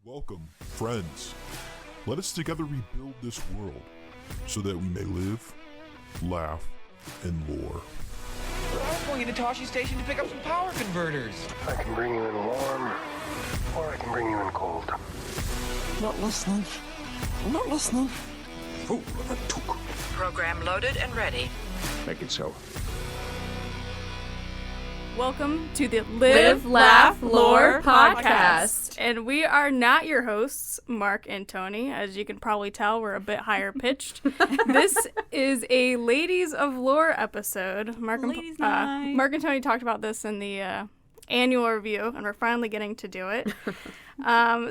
Welcome, friends. Let us together rebuild this world so that we may live, laugh, and lore. I was going into Toshi Station to pick up some power converters. I can bring you in warm, or I can bring you in cold. Not listening. I'm not listening. Oh, that took. Program loaded and ready. Make it so. Welcome to the Live, Laugh, Lore podcast. And we are not your hosts, Mark and Tony. As you can probably tell, we're a bit higher pitched. This is a Ladies of Lore episode. Mark and Tony talked about this in the annual review, and we're finally getting to do it.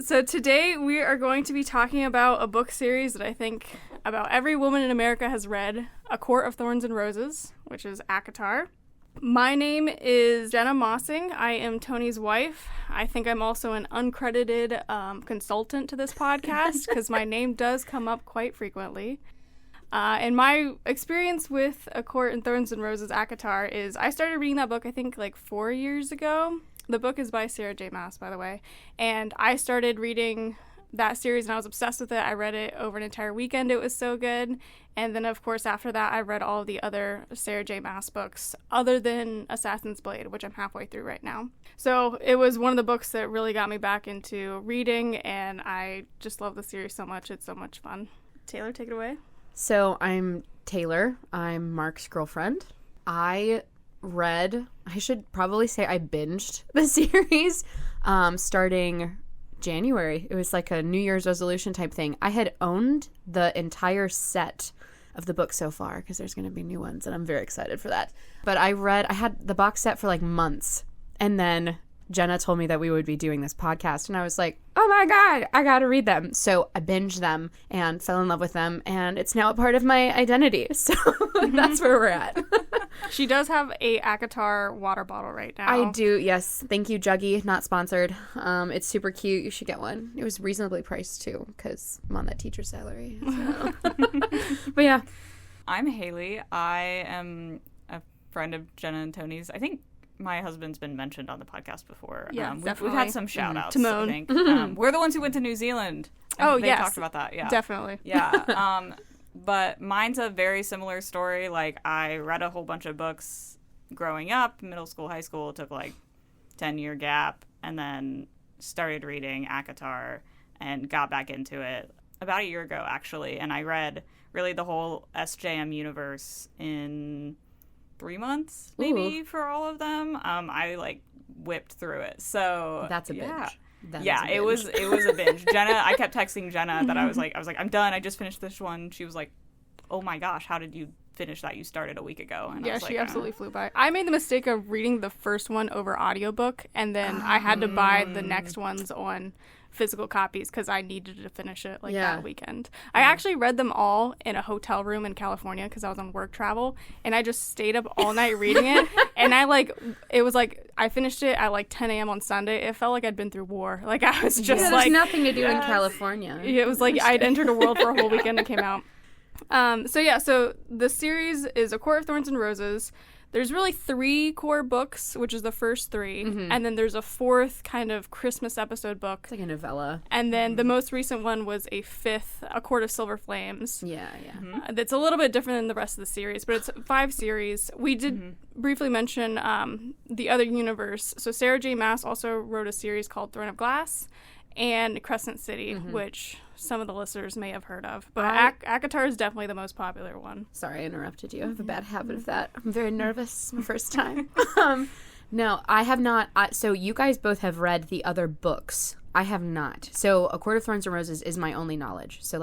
So today we are going to be talking about a book series that I think about every woman in America has read, A Court of Thorns and Roses, which is ACOTAR. My name is Jenna Mossing. I am Tony's wife. I think I'm also an uncredited consultant to this podcast because my name does come up quite frequently. And my experience with A Court of Thorns and Roses, ACOTAR, is I started reading that book I think like 4 years ago. The book is by Sarah J. Maas, by the way. And I started reading that series and I was obsessed with it. I read it over an entire weekend. It was so good. And then, of course, after that, I read all of the other Sarah J. Maas books other than Assassin's Blade, which I'm halfway through right now. So it was one of the books that really got me back into reading, and I just love the series so much. It's so much fun. Taylor, take it away. So I'm Taylor. I'm Mark's girlfriend. I should probably say I binged the series starting January. It was like a New Year's resolution type thing. I had owned the entire set of the book so far because there's going to be new ones and I'm very excited for that. But I had the box set for like months, and then Jenna told me that we would be doing this podcast and I was like, oh my God, I got to read them. So I binged them and fell in love with them, and it's now a part of my identity. So that's where we're at. She does have a ACOTAR water bottle right now. I do, yes. Thank you, Juggy. Not sponsored. It's super cute. You should get one. It was reasonably priced, too, because I'm on that teacher salary. So. But yeah. I'm Haley. I am a friend of Jenna and Tony's. I think my husband's been mentioned on the podcast before. Yeah, we've had some shout-outs, Timon. I think. We're the ones who went to New Zealand. They talked about that, yeah. Definitely. Yeah. But mine's a very similar story. Like, I read a whole bunch of books growing up, middle school, high school. It took like 10-year gap, and then started reading ACOTAR and got back into it about a year ago, actually. And I read really the whole SJM universe in 3 months, maybe. Ooh. For all of them. I like whipped through it. So that's a binge. It was a binge. Jenna, I kept texting Jenna that I was like, I'm done. I just finished this one. She was like, oh my gosh, how did you finish that? You started a week ago. And yeah, she absolutely flew by. I made the mistake of reading the first one over audiobook, and then I had to buy the next ones on physical copies because I needed to finish it that weekend. I actually read them all in a hotel room in California because I was on work travel, and I just stayed up all night reading it. And I finished it at like 10 a.m. on Sunday. It felt like I'd been through war. Like I was just there's nothing to do in California. It was like I'd entered a world for a whole weekend and came out. So the series is A Court of Thorns and Roses. There's really 3 core books, which is the first 3, and then there's a 4th kind of Christmas episode book. It's like a novella. And then the most recent one was a 5th, A Court of Silver Flames. Yeah. That's a little bit different than the rest of the series, but it's 5 series. We did briefly mention the other universe. So Sarah J. Maas also wrote a series called Throne of Glass and Crescent City, which some of the listeners may have heard of. But ACOTAR is definitely the most popular one. Sorry, I interrupted you. I have a bad habit of that. I'm very nervous. It's my first time. No, I have not. So you guys both have read the other books. I have not. So A Court of Thorns and Roses is my only knowledge. So,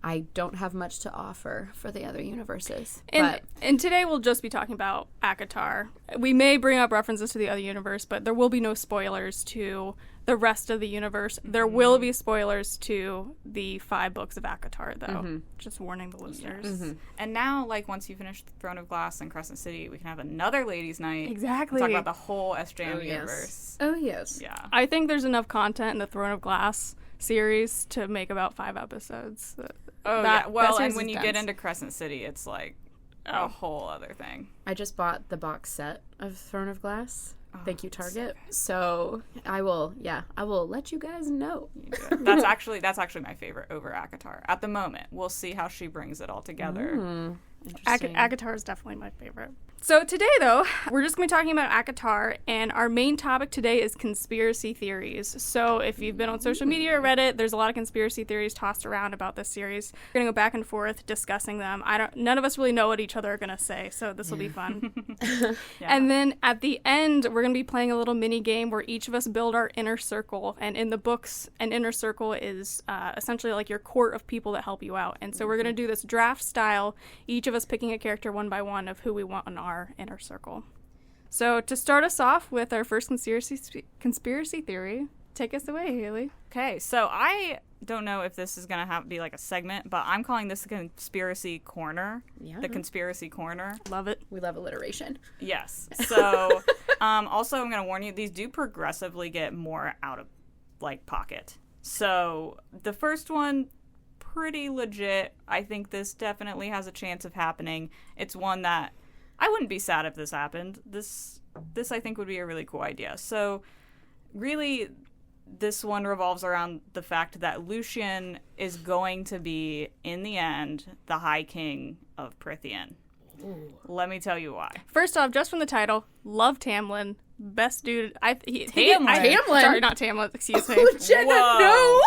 I don't have much to offer for the other universes. And today we'll just be talking about ACOTAR. We may bring up references to the other universe, but there will be no spoilers to the rest of the universe. There will be spoilers to the 5 books of ACOTAR, though. Just warning the listeners. Yes. And now, once you finish Throne of Glass and Crescent City, we can have another ladies' night. Exactly. Talk about the whole SJM universe. Oh, yes. Yeah. I think there's enough content in the Throne of Glass series to make about 5 episodes. And when you get into Crescent City, it's like a whole other thing. I just bought the box set of Throne of Glass. Thank you, Target. So I will let you guys know. That's actually my favorite over ACOTAR at the moment. We'll see how she brings it all together. ACOTAR is definitely my favorite. So today, though, we're just going to be talking about ACOTAR, and our main topic today is conspiracy theories. So if you've been on social media or Reddit, there's a lot of conspiracy theories tossed around about this series. We're going to go back and forth discussing them. None of us really know what each other are going to say, so this will be fun. And then at the end, we're going to be playing a little mini game where each of us build our inner circle. And in the books, an inner circle is essentially like your court of people that help you out. And so we're going to do this draft style, each of us picking a character one by one of who we want on our inner circle. So to start us off with our first conspiracy theory, take us away, Haley. Okay, so I don't know if this is going to be like a segment, but I'm calling this the conspiracy corner. Yeah. The conspiracy corner. Love it. We love alliteration. Yes. So also I'm going to warn you, these do progressively get more out of like pocket. So the first one, pretty legit. I think this definitely has a chance of happening. It's one that I wouldn't be sad if this happened. This I think would be a really cool idea. So really this one revolves around the fact that Lucian is going to be, in the end, the High King of Prythian. Ooh. Let me tell you why. First off, just from the title, love Tamlin. Best dude. Tamlin? Sorry, not Tamlin. Excuse me. Jenna, no!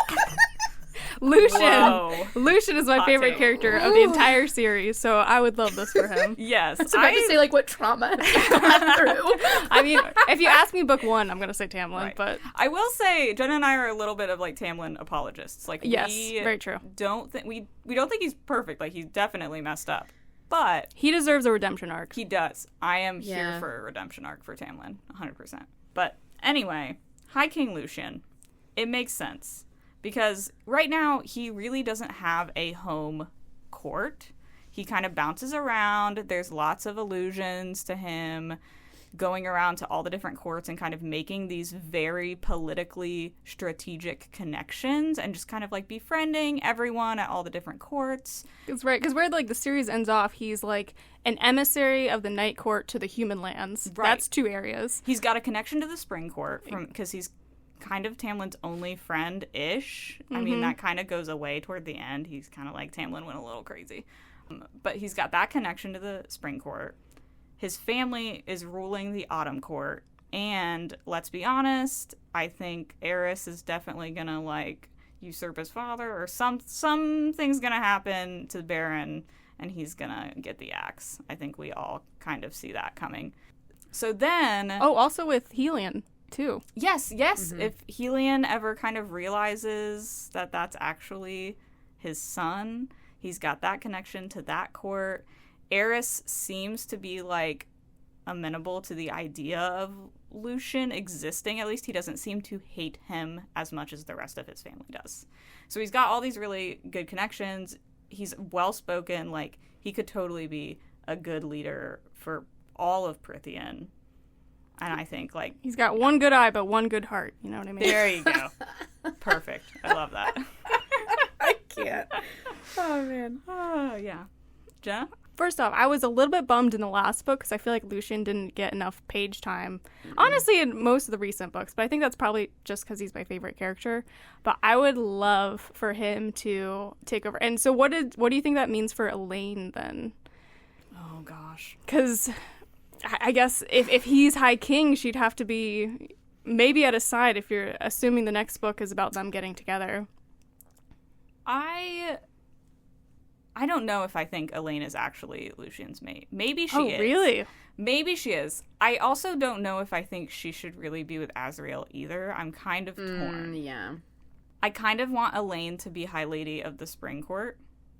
Lucian. Whoa. Lucian is my Hot favorite take. character of the entire series, so I would love this for him. Yes. I was about to say, like, what trauma he's gone through. I mean, if you ask me book one, I'm going to say Tamlin, Right. but... I will say, Jenna and I are a little bit of, like, Tamlin apologists. Like, Yes, we very true. We don't think he's perfect. Like, he's definitely messed up. But he deserves a redemption arc. he does. I am here Yeah. for a redemption arc for Tamlin, 100%. But anyway, High King Lucian, it makes sense. Because right now, he really doesn't have a home court. He kind of bounces around. There's lots of allusions to him going around to all the different courts and kind of making these very politically strategic connections and just kind of like befriending everyone at all the different courts. It's right, because where like the series ends off, he's like an emissary of the Night Court to the human lands. Right. That's 2 areas. He's got a connection to the Spring Court because he's kind of Tamlin's only friend-ish. I mean, that kind of goes away toward the end. He's kind of like, Tamlin went a little crazy. But he's got that connection to the Spring Court. His family is ruling the Autumn Court. And let's be honest, I think Eris is definitely going to, like, usurp his father, or something's going to happen to the Baron, and he's going to get the axe. I think we all kind of see that coming. So then... Oh, also with Helion, too. Yes. If Helion ever kind of realizes that that's actually his son, he's got that connection to that court. Eris seems to be, like, amenable to the idea of Lucian existing. At least he doesn't seem to hate him as much as the rest of his family does. So he's got all these really good connections. He's well-spoken. Like, he could totally be a good leader for all of Prythian. And I think, like... He's got one good eye, but one good heart. You know what I mean? There you go. Perfect. I love that. I can't. Oh, man. Oh, yeah. Jenna? First off, I was a little bit bummed in the last book because I feel like Lucian didn't get enough page time. Honestly, in most of the recent books, but I think that's probably just because he's my favorite character. But I would love for him to take over. And so what do you think that means for Elaine then? Oh, gosh. Because I guess if he's High King, she'd have to be maybe at his side if you're assuming the next book is about them getting together. I don't know if I think Elaine is actually Lucian's mate. Maybe she is. Oh, really? Maybe she is. I also don't know if I think she should really be with Azrael either. I'm kind of torn. Yeah. I kind of want Elaine to be High Lady of the Spring Court.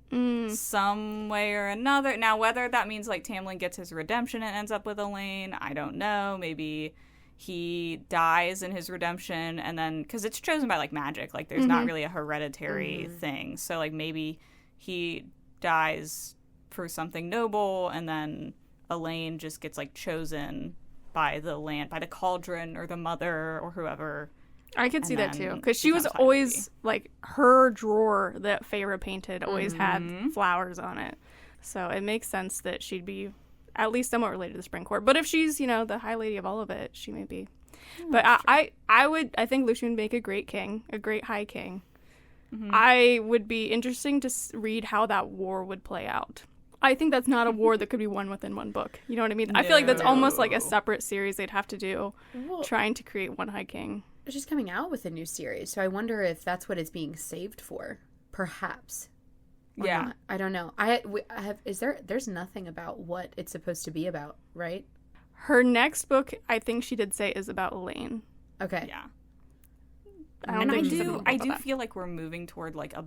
Some way or another. Now, whether that means, like, Tamlin gets his redemption and ends up with Elaine, I don't know. Maybe he dies in his redemption and then... Because it's chosen by, like, magic. Like, there's not really a hereditary thing. So, like, maybe he dies for something noble and then Elaine just gets, like, chosen by the land, by the cauldron or the mother or whoever. I could see that too, then because she was becomes High always like her drawer that Feyre painted always had flowers on it, so it makes sense that she'd be at least somewhat related to the Spring Court. But if she's, the High Lady of all of it, she may be. But I think Lucian would make a great king, a great High King. Mm-hmm. I would be interesting to read how that war would play out. I think that's not a war that could be won within one book. You know what I mean? No. I feel like that's almost like a separate series they'd have to do, trying to create one High King. She's coming out with a new series, so I wonder if that's what it's being saved for. Perhaps. Yeah. Not. I don't know. There's nothing about what it's supposed to be about, right? Her next book, I think she did say, is about Elaine. Okay. Yeah. I do feel like we're moving toward like a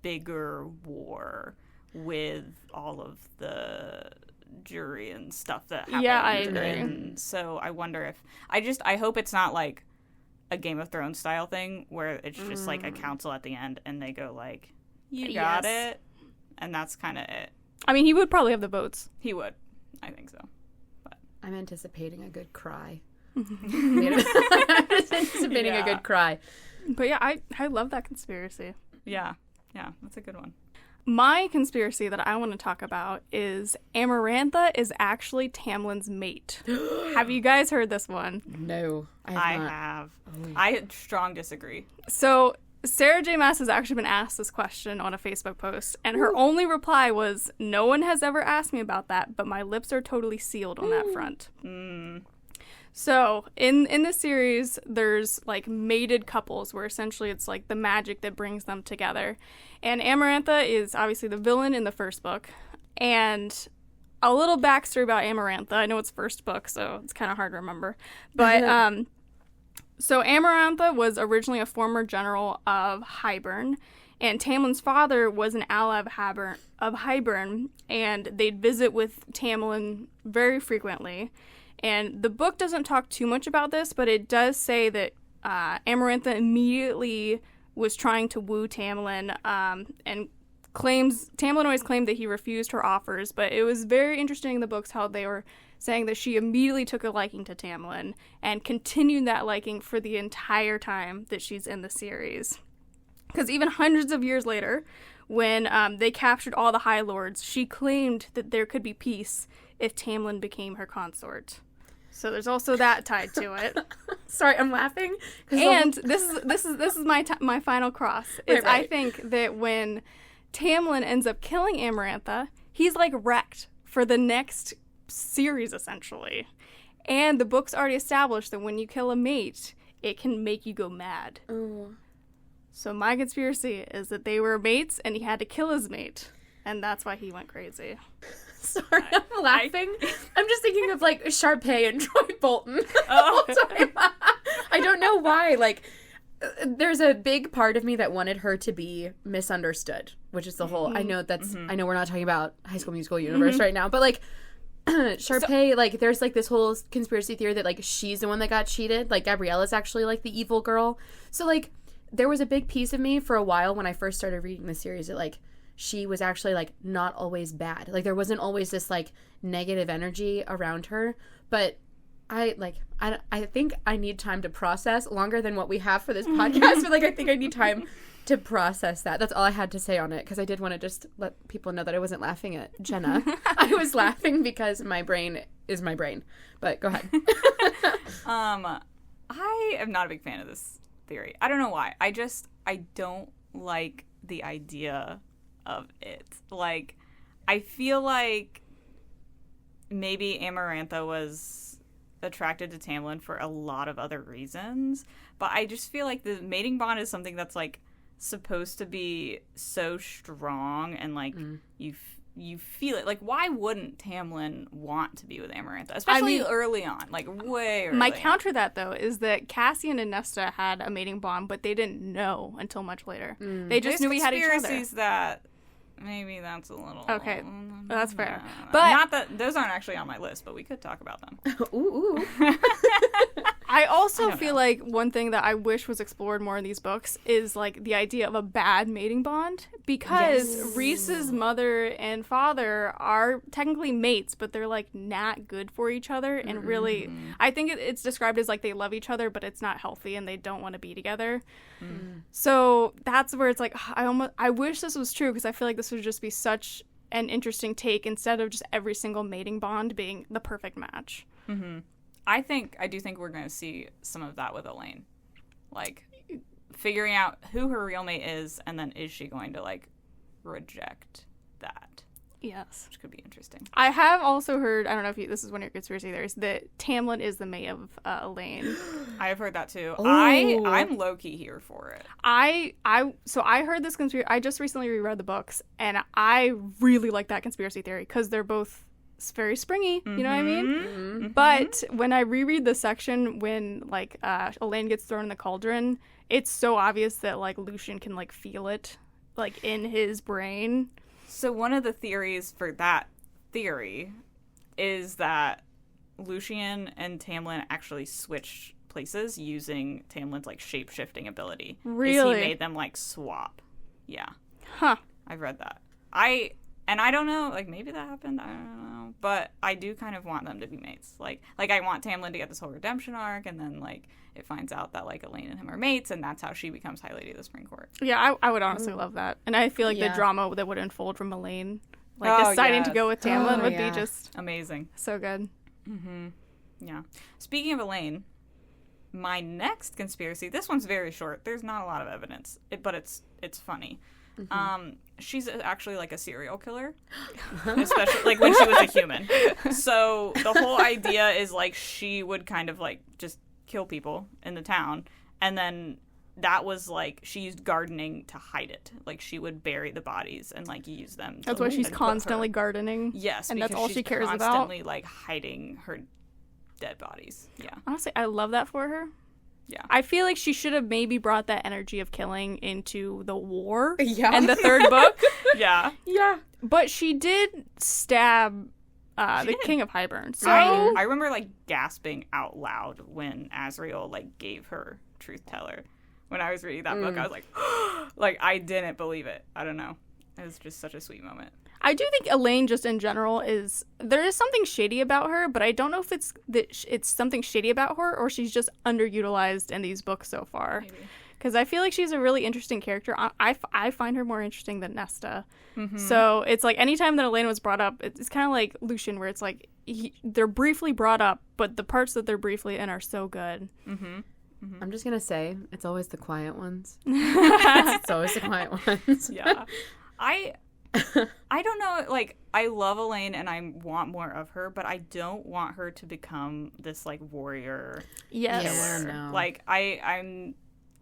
bigger war with all of the jury and stuff that happened. Yeah, I agree. And so I wonder if I hope it's not like a Game of Thrones style thing where it's just like a council at the end and they go like, you got it, and that's kind of it. I mean, he would probably have the votes. He would. I think so. But I'm anticipating a good cry. I'm just anticipating a good cry. But yeah, I love that conspiracy. Yeah, that's a good one. My conspiracy that I want to talk about is Amarantha is actually Tamlin's mate. Have you guys heard this one? No, I have. Oh. I strong disagree. So Sarah J. Maas has actually been asked this question on a Facebook post, and her only reply was, "No one has ever asked me about that, but my lips are totally sealed on that front." So in the series, there's like mated couples where essentially it's like the magic that brings them together. And Amarantha is obviously the villain in the first book. And a little backstory about Amarantha. I know it's first book, so it's kind of hard to remember. But so Amarantha was originally a former general of Hybern. And Tamlin's father was an ally of Hybern, and they'd visit with Tamlin very frequently. And the book doesn't talk too much about this, but it does say that Amarantha immediately was trying to woo Tamlin, and Tamlin always claimed that he refused her offers, but it was very interesting in the books how they were saying that she immediately took a liking to Tamlin and continued that liking for the entire time that she's in the series. Because even hundreds of years later, when they captured all the High Lords, she claimed that there could be peace if Tamlin became her consort. So there's also that tied to it. Sorry, I'm laughing. And this is my final cross. Right. I think that when Tamlin ends up killing Amarantha, he's like wrecked for the next series essentially. And the book's already established that when you kill a mate, it can make you go mad. Ooh. So my conspiracy is that they were mates and he had to kill his mate, and that's why he went crazy. Sorry, I'm laughing. I'm just thinking of like Sharpay and Troy Bolton. Oh. I don't know why. Like, there's a big part of me that wanted her to be misunderstood, which is the whole. I know I know we're not talking about High School Musical universe right now, but like Sharpay, like there's like this whole conspiracy theory that like she's the one that got cheated. Like Gabriella's actually like the evil girl. So like there was a big piece of me for a while when I first started reading the series that like she was actually like not always bad. Like there wasn't always this like negative energy around her. But I think I need time to process longer than what we have for this podcast. But like I think I need time to process that. That's all I had to say on it because I did want to just let people know that I wasn't laughing at Jenna. I was laughing because my brain is my brain. But go ahead. I am not a big fan of this theory. I don't know why. I don't like the idea of it. Like, I feel like maybe Amarantha was attracted to Tamlin for a lot of other reasons, but I just feel like the mating bond is something that's like supposed to be so strong and like you feel it. Like, why wouldn't Tamlin want to be with Amarantha, especially early on, like way early? My counter to that though is that Cassian and Nesta had a mating bond, but they didn't know until much later. They just knew we had each other. Conspiracies that maybe that's a little okay. That's fair, but not that those aren't actually on my list, but we could talk about them. Ooh. I also feel like one thing that I wish was explored more in these books is like the idea of a bad mating bond, because Reese's mother and father are technically mates, but they're like not good for each other, and really I think it's described as like they love each other, but it's not healthy and they don't want to be together. So that's where it's like I wish this was true, because I feel like this would just be such an interesting take instead of just every single mating bond being the perfect match. I do think we're going to see some of that with Elaine. Like, figuring out who her real mate is, and then is she going to, like, reject that? Yes. Which could be interesting. I have also heard, I don't know if this is one of your conspiracy theories, that Tamlin is the mate of Elaine. I have heard that too. Ooh. I'm low-key here for it. So I heard this conspiracy, I just recently reread the books, and I really like that conspiracy theory because they're both very springy, you know what I mean? But when I reread the section when, like, Elaine gets thrown in the cauldron, it's so obvious that, like, Lucien can, like, feel it, like, in his brain. So one of the theories for that theory is that Lucien and Tamlin actually switched places using Tamlin's, like, shape-shifting ability. Really? He made them, like, swap. Yeah. Huh. I've read that. I don't know, like, maybe that happened, I don't know. But I do kind of want them to be mates. Like I want Tamlin to get this whole redemption arc, and then, like, it finds out that, like, Elaine and him are mates, and that's how she becomes High Lady of the Spring Court. Yeah, I would honestly love that. And I feel like the drama that would unfold from Elaine, like, deciding to go with Tamlin would be just amazing. So good. Yeah. Speaking of Elaine, my next conspiracy, this one's very short. There's not a lot of evidence, but it's funny. She's actually, like, a serial killer, especially, like, when she was a human. So the whole idea is, like, she would kind of, like, just kill people in the town, and then that was, like, she used gardening to hide it. Like, she would bury the bodies and, like, use them. That's why she's constantly gardening. Yes, and that's all she cares about. Constantly, like, hiding her dead bodies. Yeah. Honestly, I love that for her. Yeah. I feel like she should have maybe brought that energy of killing into the war Yeah. and the third book. Yeah. Yeah. But she did stab the King of Highburn. So I remember, like, gasping out loud when Azriel, like, gave her Truth Teller. When I was reading that book, I was like, like, I didn't believe it. I don't know. It was just such a sweet moment. I do think Elaine, just in general, there is something shady about her, but I don't know if it's something shady about her or she's just underutilized in these books so far. Because I feel like she's a really interesting character. I find her more interesting than Nesta. So it's like anytime that Elaine was brought up, it's kind of like Lucien, where it's like they're briefly brought up, but the parts that they're briefly in are so good. I'm just going to say, it's always the quiet ones. It's always the quiet ones. Yeah. I don't know, like, I love Elaine and I want more of her, but I don't want her to become this, like, warrior killer. No. Like, I'm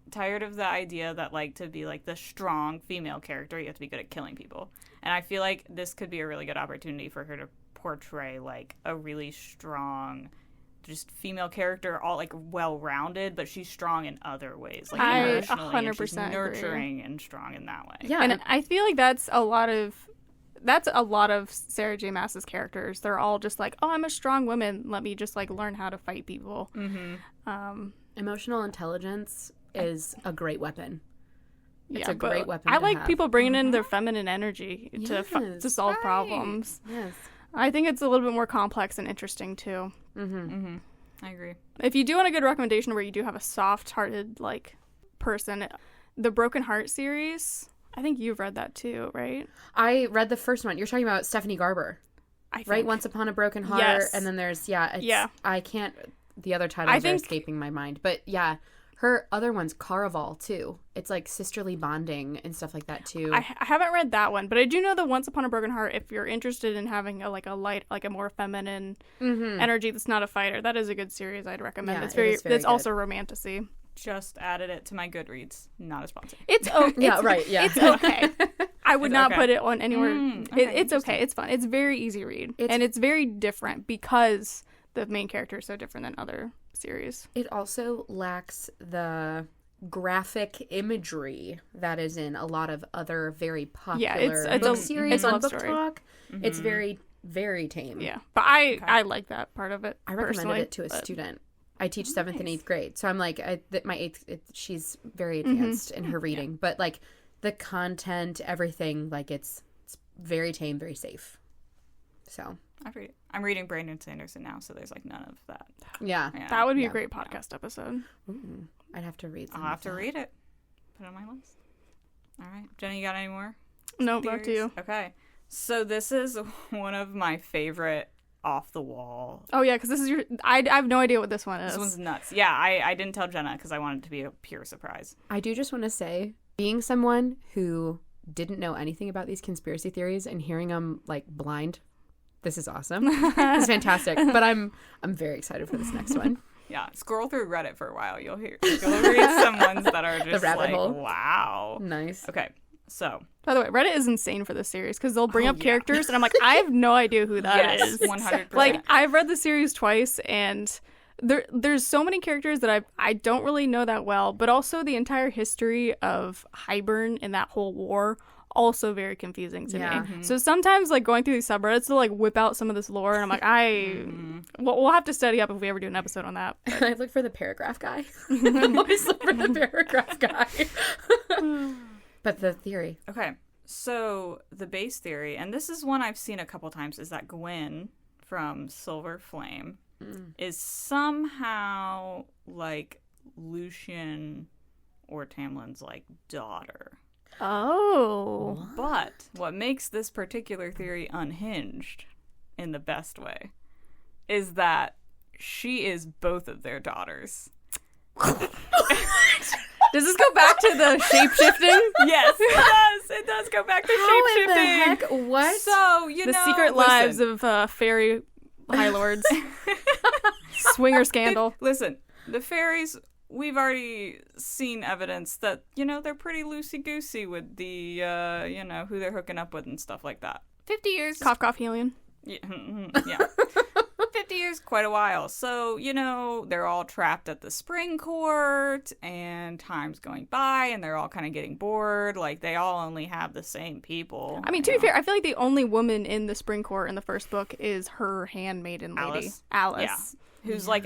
tired of the idea that, like, to be, like, the strong female character, you have to be good at killing people. And I feel like this could be a really good opportunity for her to portray, like, a really strong, just female character, all, like, well-rounded, but she's strong in other ways, like, I emotionally, and 100% she's agree. nurturing and strong in that way. Yeah. And I feel like that's a lot of Sarah J. Maas's characters. They're all just like, oh, I'm a strong woman. Let me just, like, learn how to fight people. Emotional intelligence is a great weapon. It's Yeah, a great but weapon I to like have. people bringing in their feminine energy to Yes, solve problems. Yes. I think it's a little bit more complex and interesting too. I agree. If you do want a good recommendation where you do have a soft-hearted, like, person, the Broken Heart series, I think you've read that too, right? I read the first one. You're talking about Stephanie Garber, I think. right? Once Upon a Broken Heart. Yes. And then there's, I can't, the other I titles are think- escaping my mind. But yeah, her other one's Caraval too. It's like sisterly bonding and stuff like that too. I haven't read that one, but I do know that Once Upon a Broken Heart, if you're interested in having a light, like a more feminine energy that's not a fighter, that is a good series I'd recommend. Yeah, it's it is very it's also romantasy. Just added it to my Goodreads. Not a sponsor. It's okay. Yeah, right, yeah. It's okay. I would It's not okay. put it on anywhere. Okay, It's okay. It's fun. It's very easy read. And it's very different because the main character is so different than other series. It also lacks the graphic imagery that is in a lot of other very popular it's book a- series it's a on love Book story. Talk. It's very, very tame. Yeah. But I like that part of it. I recommended personally, it to a but- student. I teach 7th and 8th grade. So I'm like, my 8th, she's very advanced in her reading. But like the content, everything, like it's very tame, very safe. So I'm reading Brandon Sanderson now, so there's, like, none of that. yeah. That would be a great podcast episode. Ooh, I'd have to read some I'll have of to that. read it. Put it on my list. All right. Jenna, you got any more? No, back to theories? you. Okay. So this is one of my favorite off the wall. Oh yeah, because this is your. I have no idea what this one is. This one's nuts. Yeah, I didn't tell Jenna because I wanted it to be a pure surprise. I do just want to say, being someone who didn't know anything about these conspiracy theories and hearing them like blind, this is awesome. It's fantastic. But I'm very excited for this next one. Yeah, scroll through Reddit for a while. You'll read some ones that are just rabbit like, hole. wow. Nice. Okay, so. By the way, Reddit is insane for this series because they'll bring up characters and I'm like, I have no idea who that is. 100%. Like, I've read the series twice and there's so many characters that I don't really know that well, but also the entire history of Highburn and that whole war, also very confusing to me. Mm-hmm. So sometimes, like, going through these subreddits to, like, whip out some of this lore, and I'm like, we'll have to study up if we ever do an episode on that. But. I look for the paragraph guy. I always look for the paragraph guy. But the theory. Okay, so the base theory, and this is one I've seen a couple times, is that Gwen from Silver Flame is somehow, like, Lucian or Tamlin's, like, daughter. Oh. But what makes this particular theory unhinged in the best way is that she is both of their daughters. Does this go back to the shape-shifting? Yes, it does. It does go back to shape-shifting. How in the heck? What? So, The secret lives of fairy high lords. Swinger scandal. Listen, the fairies, we've already seen evidence that, they're pretty loosey-goosey with the, who they're hooking up with and stuff like that. 50 years. Cough, cough, helium. Yeah. 50 years, quite a while. So, they're all trapped at the spring court and time's going by and they're all kind of getting bored. Like, they all only have the same people. I mean, to be fair, I feel like the only woman in the spring court in the first book is her handmaiden lady. Alice. Yeah. Who's like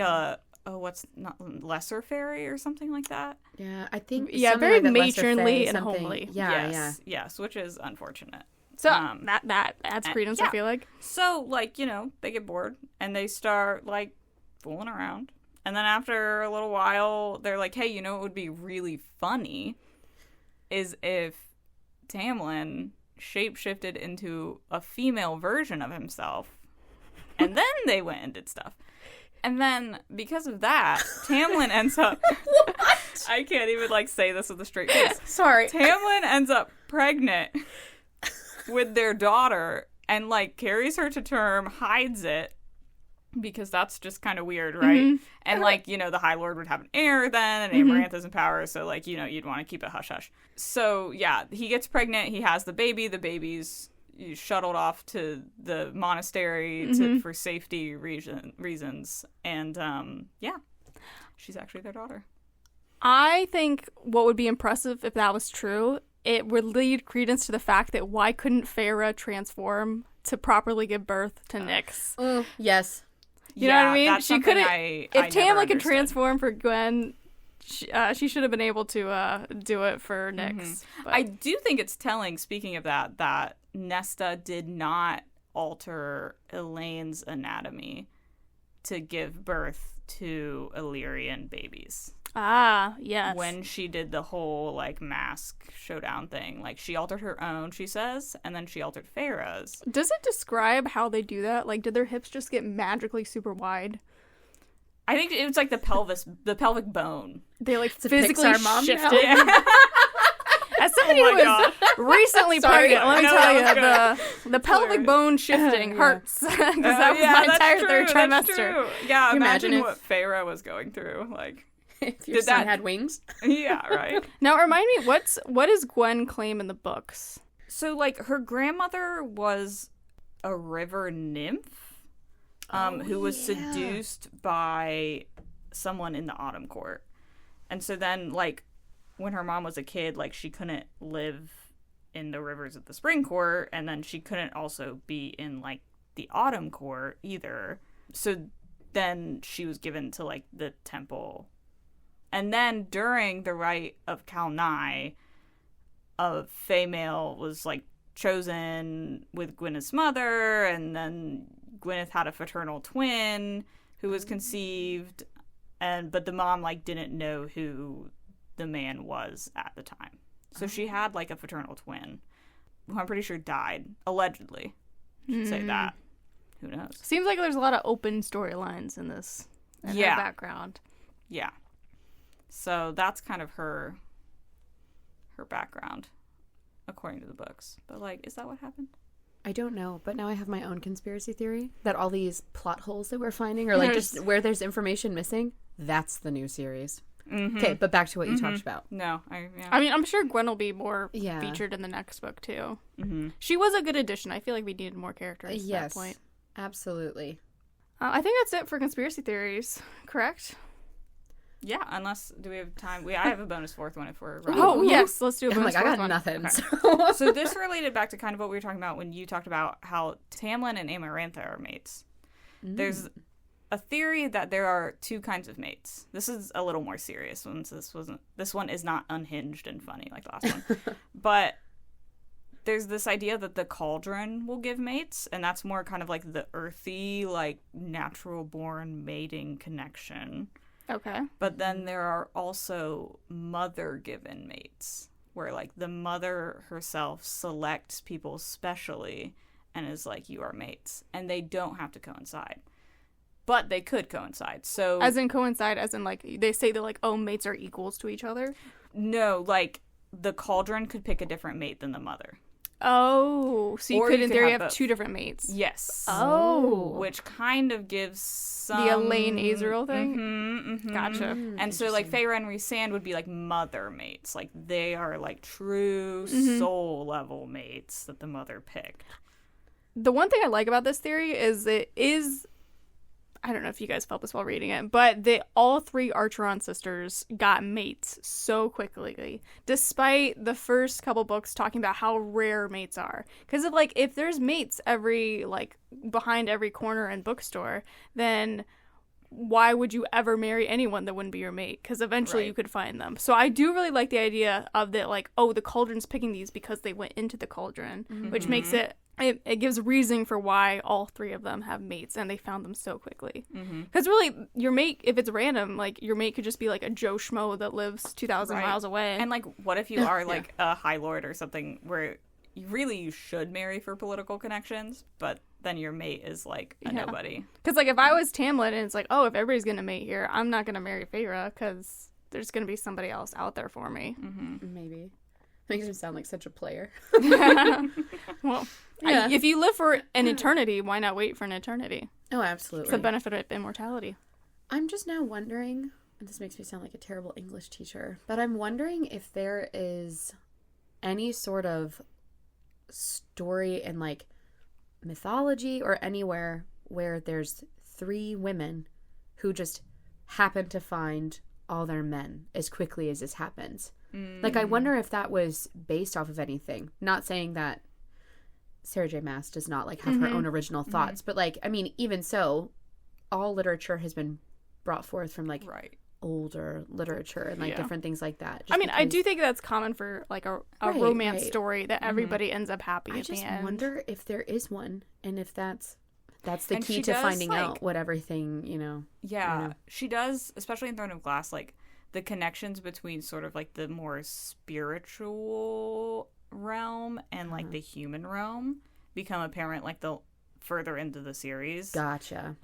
what's not lesser fairy or something like that? Yeah, I think. Yeah, very like matronly and something. homely. Yes, which is unfortunate. So that adds credence, I feel like. So, like, they get bored and they start, like, fooling around. And then after a little while, they're like, hey, what would be really funny is if Tamlin shapeshifted into a female version of himself. And then they went and did stuff. And then, because of that, Tamlin ends up... What? I can't even, like, say this with a straight face. Sorry. Tamlin ends up pregnant with their daughter and, like, carries her to term, hides it, because that's just kind of weird, right? Mm-hmm. And, like, the High Lord would have an heir then, and Amarantha's in power, so, like, you'd want to keep it hush-hush. So, yeah, he gets pregnant, he has the baby's shuttled off to the monastery for safety reasons, and, she's actually their daughter. I think what would be impressive if that was true, it would lead credence to the fact that why couldn't Feyre transform to properly give birth to Nyx? Yes. You know what I mean? She couldn't. If Tamlin could transform for Gwen, she should have been able to do it for Nyx. But. I do think it's telling, speaking of that Nesta did not alter Elaine's anatomy to give birth to Illyrian babies. Ah, yes. When she did the whole, like, mask showdown thing. Like, she altered her own, she says, and then she altered Feyre's. Does it describe how they do that? Like, did their hips just get magically super wide? I think it was, like, the pelvic bone. They, like, it's physically shifted. Yeah. As somebody who was recently pregnant, let me tell you, the pelvic bone shifting hurts. Because that was my entire third trimester. That's true. Yeah, imagine if what Feyre was going through. Like, if your son had wings. Yeah, right. Now, remind me, what does Gwen claim in the books? So, like, her grandmother was a river nymph who was seduced by someone in the Autumn Court. And so then, like, when her mom was a kid, like, she couldn't live in the rivers of the Spring Court, and then she couldn't also be in, like, the Autumn Court either. So then she was given to, like, the temple. And then during the rite of Kalnai, a female was, like, chosen with Gwyneth's mother, and then Gwyneth had a fraternal twin who was conceived, but the mom, like, didn't know who the man was at the time. So she had, like, a fraternal twin. who I'm pretty sure died, allegedly. Should say that. Who knows? Seems like there's a lot of open storylines in this. In her background. Yeah. So that's kind of her background, according to the books. But, like, is that what happened? I don't know, but now I have my own conspiracy theory that all these plot holes that we're finding are like just where there's information missing. That's the new series. Okay, but back to what you talked about. No, I mean, I'm sure Gwen will be more featured in the next book too. She was a good addition. I feel like we needed more characters at that point. Absolutely. I think that's it for conspiracy theories. Correct? Yeah, unless, do we have time? I have a bonus fourth one if we're running. Oh, yes, let's do a I'm bonus like, I fourth got one. nothing. Okay. So this related back to kind of what we were talking about when you talked about how Tamlin and Amarantha are mates. There's a theory that there are two kinds of mates. This is a little more serious since this one is not unhinged and funny like the last one. But there's this idea that the cauldron will give mates, and that's more kind of like the earthy, like natural born mating connection. Okay. But then there are also mother-given mates, where, like, the mother herself selects people specially and is like, you are mates. And they don't have to coincide. But they could coincide. So As in coincide, as in, like, they say that, like, oh, mates are equals to each other? no, like, the cauldron could pick a different mate than the mother. Oh, so you Or could, you in could theory, have have both. two different mates. Yes. Oh. Which kind of gives some... The Elaine Azrael thing? Gotcha. And so, like, Feyre and Rhysand would be, like, mother mates. Like, they are, like, true soul-level mates that the mother picked. The one thing I like about this theory is it is... I don't know if you guys felt this while reading it, but all three Archeron sisters got mates so quickly, despite the first couple books talking about how rare mates are. Because if there's mates behind every corner and bookstore, then why would you ever marry anyone that wouldn't be your mate? Because eventually you could find them. So I do really like the idea of that, like, oh, the cauldron's picking these because they went into the cauldron, which makes it gives reasoning for why all three of them have mates and they found them so quickly. Because really, your mate, if it's random, like, your mate could just be like a Joe Schmo that lives 2,000 miles away. And, like, what if you are, like, a High Lord or something where you should marry for political connections, but then your mate is, like, a nobody? Because, like, if I was Tamlin and it's like, oh, if everybody's going to mate here, I'm not going to marry Feyre because there's going to be somebody else out there for me. Maybe. Makes him sound like such a player. Well, if you live for an eternity, why not wait for an eternity? Oh, absolutely. It's the benefit of immortality. I'm just now wondering, and this makes me sound like a terrible English teacher, but I'm wondering if there is any sort of story in, like, mythology or anywhere where there's three women who just happen to find all their men as quickly as this happens. Like, I wonder if that was based off of anything. Not saying that Sarah J. Maas does not, like, have her own original thoughts, but, like, I mean, even so, all literature has been brought forth from, like, older literature and, like, different things like that. I mean, I do think that's common for, like, a romance story that everybody ends up happy at the end. I just wonder if there is one, and if that's the And key she to does, finding like, out what everything, you know. Yeah, she does, especially in Throne of Glass, like, the connections between sort of, like, the more spiritual realm and, like, the human realm become apparent, like, the further into the series. Gotcha.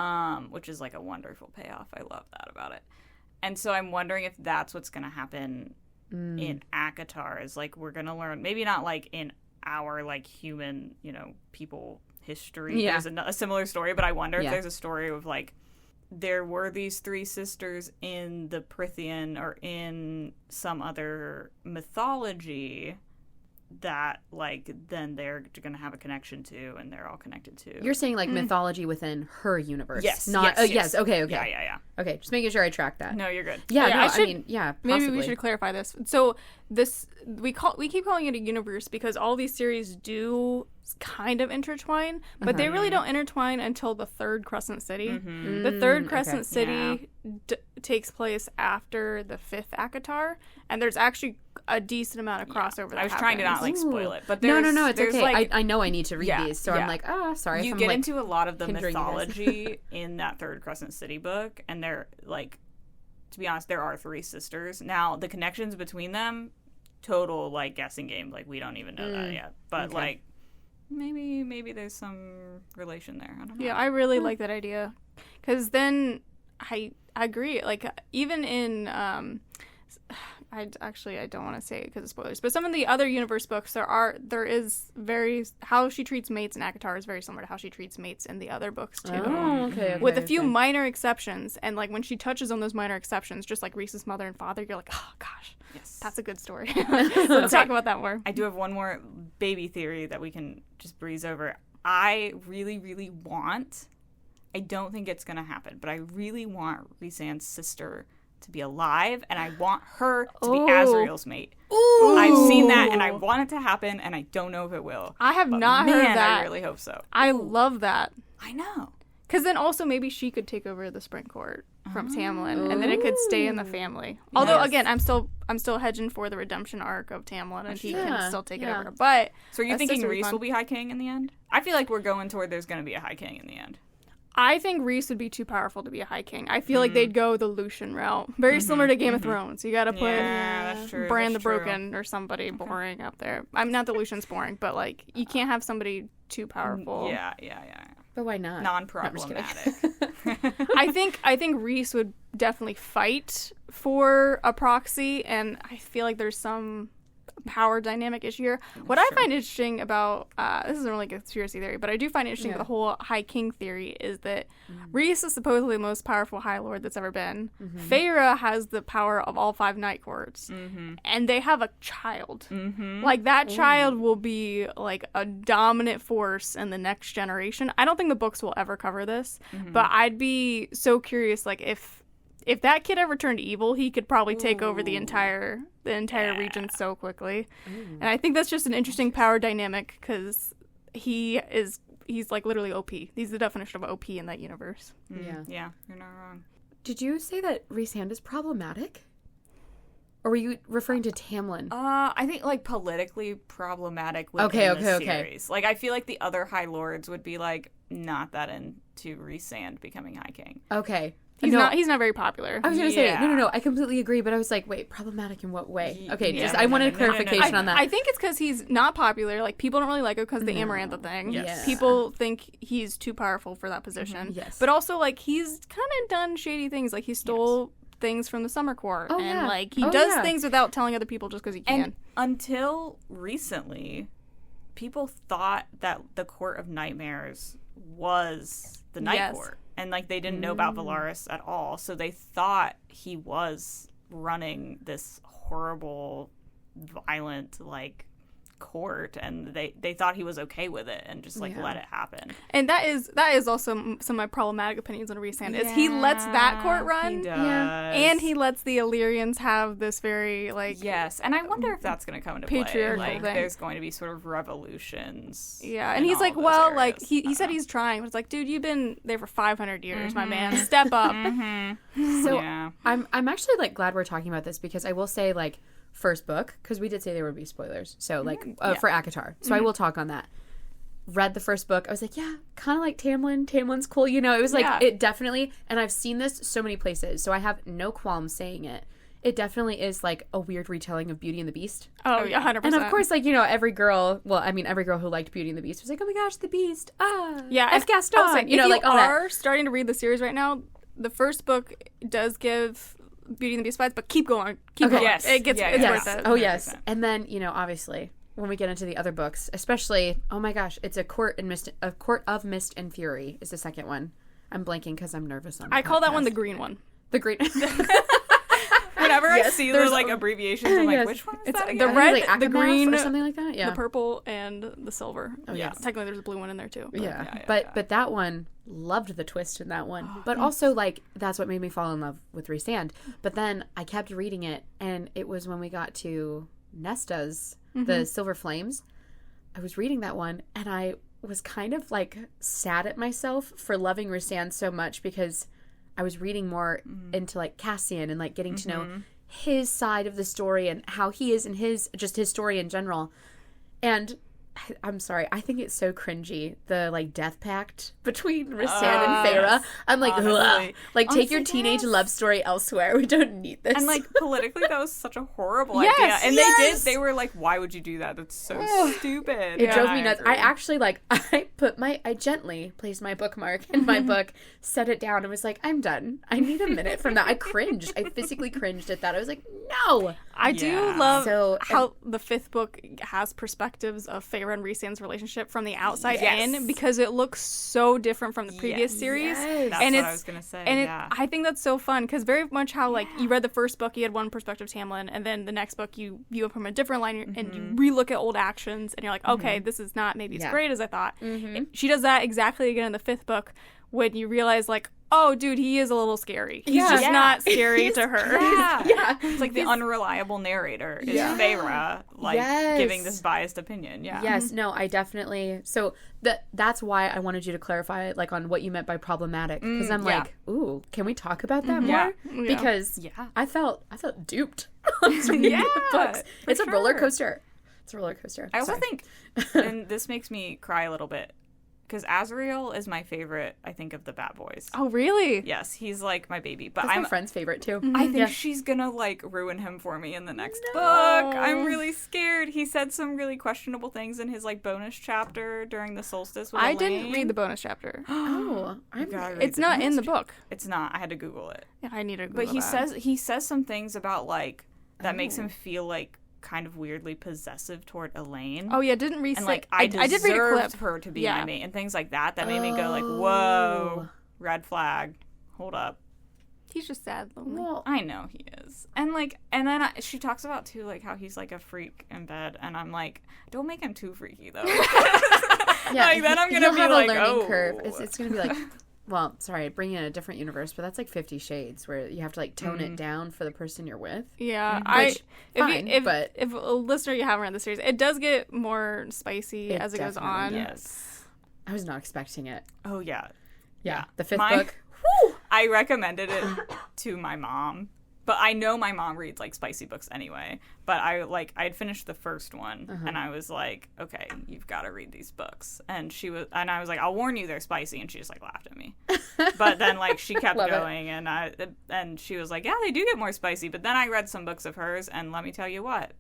Which is, like, a wonderful payoff. I love that about it. And so I'm wondering if that's what's going to happen in ACOTAR, is, like, we're going to learn, maybe not, like, in our, like, human, you know, people history. Yeah. There's a similar story, but I wonder if there's a story of, like, there were these three sisters in the Prythian or in some other mythology that, like, then they're going to have a connection to, and they're all connected to. You're saying, like, mythology within her universe. Yes. Not, yes. Okay. Yeah. Okay, just making sure I track that. No, you're good. Yeah, Yeah, no, I should- possibly. Maybe we should clarify this. So we keep calling it a universe because all these series do kind of intertwine, but they really don't intertwine until the third Crescent City. The third Crescent City takes place after the fifth ACOTAR, and there's actually a decent amount of crossover. That I was trying to not, like, Ooh. spoil it, but No, there's, it's there's, okay. like, I know I need to read these, so I'm like, sorry. you if I'm, get like, into a lot of the hindering you guys. mythology in that third Crescent City book, and they're, like, to be honest, there are three sisters. Now, the connections between them total like guessing game. Like we don't even know that yet. But like maybe there's some relation there. I don't know. Yeah, I really like that idea, because then I agree. Like even in I don't want to say it because of spoilers, but some of the other universe books there is very how she treats mates in ACOTAR is very similar to how she treats mates in the other books too. Oh, okay. With a few minor exceptions, and like when she touches on those minor exceptions, just like Reese's mother and father, you're like, oh gosh, yes, that's a good story. Let's talk about that more. I do have one more baby theory that we can just breeze over. I really, really want, I don't think it's going to happen, but I really want Rhysand's sister to be alive, and I want her to be Azrael's mate. Ooh. I've seen that, and I want it to happen, and I don't know if it will. I have not heard that. I really hope so. I love that. I know. Because then also maybe she could take over the Spring Court from Tamlin, and then it could stay in the family. Although again, I'm still hedging for the redemption arc of Tamlin, and he can still take it over. But so are you thinking Rhys will be High King in the end? I feel like we're going toward there's going to be a High King in the end. I think Rhys would be too powerful to be a High King. I feel like they'd go the Lucian route. Very similar to Game of Thrones. You gotta put that's true, Bran that's the Broken or somebody boring up there. I'm not the Lucian's boring, but like you can't have somebody too powerful. Yeah. But why not? Non-problematic. I think Rhys would definitely fight for a proxy, and I feel like there's some power dynamic issue here. What I find interesting about this isn't really a conspiracy theory, but I do find interesting the whole High King theory is that Rhys is supposedly the most powerful High Lord that's ever been. Feyre has the power of all 5 Night Courts, and they have a child. Like that child will be like a dominant force in the next generation. I don't think the books will ever cover this, but I'd be so curious, like if that kid ever turned evil, he could probably take over the entire region so quickly. And I think that's just an interesting power dynamic because he's like literally OP. He's the definition of OP in that universe. Yeah, you're not wrong. Did you say that Rhysand is problematic? Or were you referring to Tamlin? I think like politically problematic within the series. Like I feel like the other High Lords would be like not that into Rhysand becoming High King. Okay. He's not very popular. I was going to say, no, I completely agree, but I was like, wait, problematic in what way? Okay, I wanted clarification on that. I think it's because he's not popular. Like, people don't really like him because of the Amarantha thing. Yes. People think he's too powerful for that position. Yes. But also, like, he's kind of done shady things. Like, he stole things from the Summer Court. Oh, and, like, he does things without telling other people just because he can. And until recently, people thought that the Court of Nightmares was the Night Court. And, like, they didn't know about Valaris at all. So they thought he was running this horrible, violent, like, court. And they thought he was okay with it and just, like, let it happen. And that is also some of my problematic opinions on Rhysand. Is he lets that court run. He does. And he lets the Illyrians have this very, like... Yes, and I wonder if that's going to come into play. Patriarchal Like, thing. there's going to be sort of revolutions. Yeah, and he's like, well, like, he said he's trying. But it's like, dude, you've been there for 500 years, my man. Step up. So Yeah. I'm actually, like, glad we're talking about this because I will say, like, first book, because we did say there would be spoilers. So, like, for ACOTAR. So I will talk on that. Read the first book. I was like, yeah, kind of like Tamlin. Tamlin's cool. You know, it was like, it definitely, and I've seen this so many places, so I have no qualms saying it. It definitely is, like, a weird retelling of Beauty and the Beast. Oh, yeah, 100%. And, of course, like, you know, every girl who liked Beauty and the Beast was like, oh my gosh, the Beast. Yeah, F. Gaston. You know, like, all are that. starting to read the series right now, the first book does give Beauty and the Beast vibes, but keep going. Keep going. Yes. It's worth it. Oh, yes. And then, you know, obviously, when we get into the other books, especially, oh my gosh, it's a Court of Mist and Fury is the second one. I'm blanking because I'm nervous on the I call that podcast. one the green one. The green. Whenever I see those, like, abbreviations, I'm like, which one is that the again? red, like the Akamath green, or something like that. Yeah. the purple, and the silver. Oh, yes. Technically, there's a blue one in there, too. But. Yeah. But that one, loved the twist in that one. But also, like, that's what made me fall in love with Rhysand. But then I kept reading it, and it was when we got to Nesta's, the Silver Flames. I was reading that one, and I was kind of, like, sad at myself for loving Rhysand so much because I was reading more into, like, Cassian and, like, getting to know his side of the story and how he is in his story in general. And I'm sorry. I think it's so cringy. The like death pact between Rhysand and Feyre. I'm like, ugh. Like take your teenage love story elsewhere. We don't need this. And like politically, that was such a horrible Yes, idea. And yes. they were like, why would you do that? That's so stupid. It drove me nuts. agree. I actually like I gently placed my bookmark in my book, set it down, and was like, I'm done. I need a minute from that. I cringed. I physically cringed at that. I was like, no. I do love So- how the fifth book has perspectives of Feyre and Rhysand's relationship from the outside Yes. in, because it looks so different from the previous series. Yes. That's and what it's, I was gonna say. And yeah. I think that's so fun, because very much how like you read the first book, you had one perspective of Tamlin, and then the next book you view it from a different line, and you relook at old actions, and you're like, okay, this is not maybe as great as I thought. She does that exactly again in the fifth book, when you realize like, oh, dude, he is a little scary. He's just not scary to her. Yeah. It's like the unreliable narrator is Feyre, like giving this biased opinion. Yeah. Yes, no, I definitely. So that's why I wanted you to clarify, like, on what you meant by problematic, because I'm like, ooh, can we talk about that more? Yeah. Because Yeah. I felt duped. Reading the books. It's a roller sure. coaster. It's a roller coaster. I also Sorry. think, and this makes me cry a little bit, because Azriel is my favorite, I think, of the bad boys. Oh, really? Yes, he's like my baby. But That's my friend's favorite too. I think Yeah. she's gonna like ruin him for me in the next book. I'm really scared. He said some really questionable things in his like bonus chapter during the solstice with I Elaine. didn't read the bonus chapter. Oh, Gotta read It's the not in bonus the book. It's not. I had to Google it. Yeah, I need to Google But he that. says some things about like that makes him feel like kind of weirdly possessive toward Elaine. Oh yeah, didn't read and like I did read a clip. deserved her to be Yeah. my mate and things like that made me go like, whoa, red flag, hold up. He's just sad, lonely. well, I know he is. And like, and then she talks about too like how he's like a freak in bed, and I'm like, don't make him too freaky though. yeah. like, then I'm gonna he'll be have like, a learning oh. curve. It's gonna be like. Well, sorry, bringing in a different universe, but that's like 50 Shades, where you have to like tone it down for the person you're with. Yeah, fine, if but- if a listener you haven't read the series, it does get more spicy It as it goes definitely on. Yes. I was not expecting it. Oh yeah. Yeah, the fifth My- book. I recommended it to my mom, but I know my mom reads like spicy books anyway. But I'd finished the first one, and I was like, okay, you've got to read these books. And I was like, I'll warn you, they're spicy, and she just like laughed at me. But then like she kept Love it. going, and she was like, yeah, they do get more spicy. But then I read some books of hers, and let me tell you what,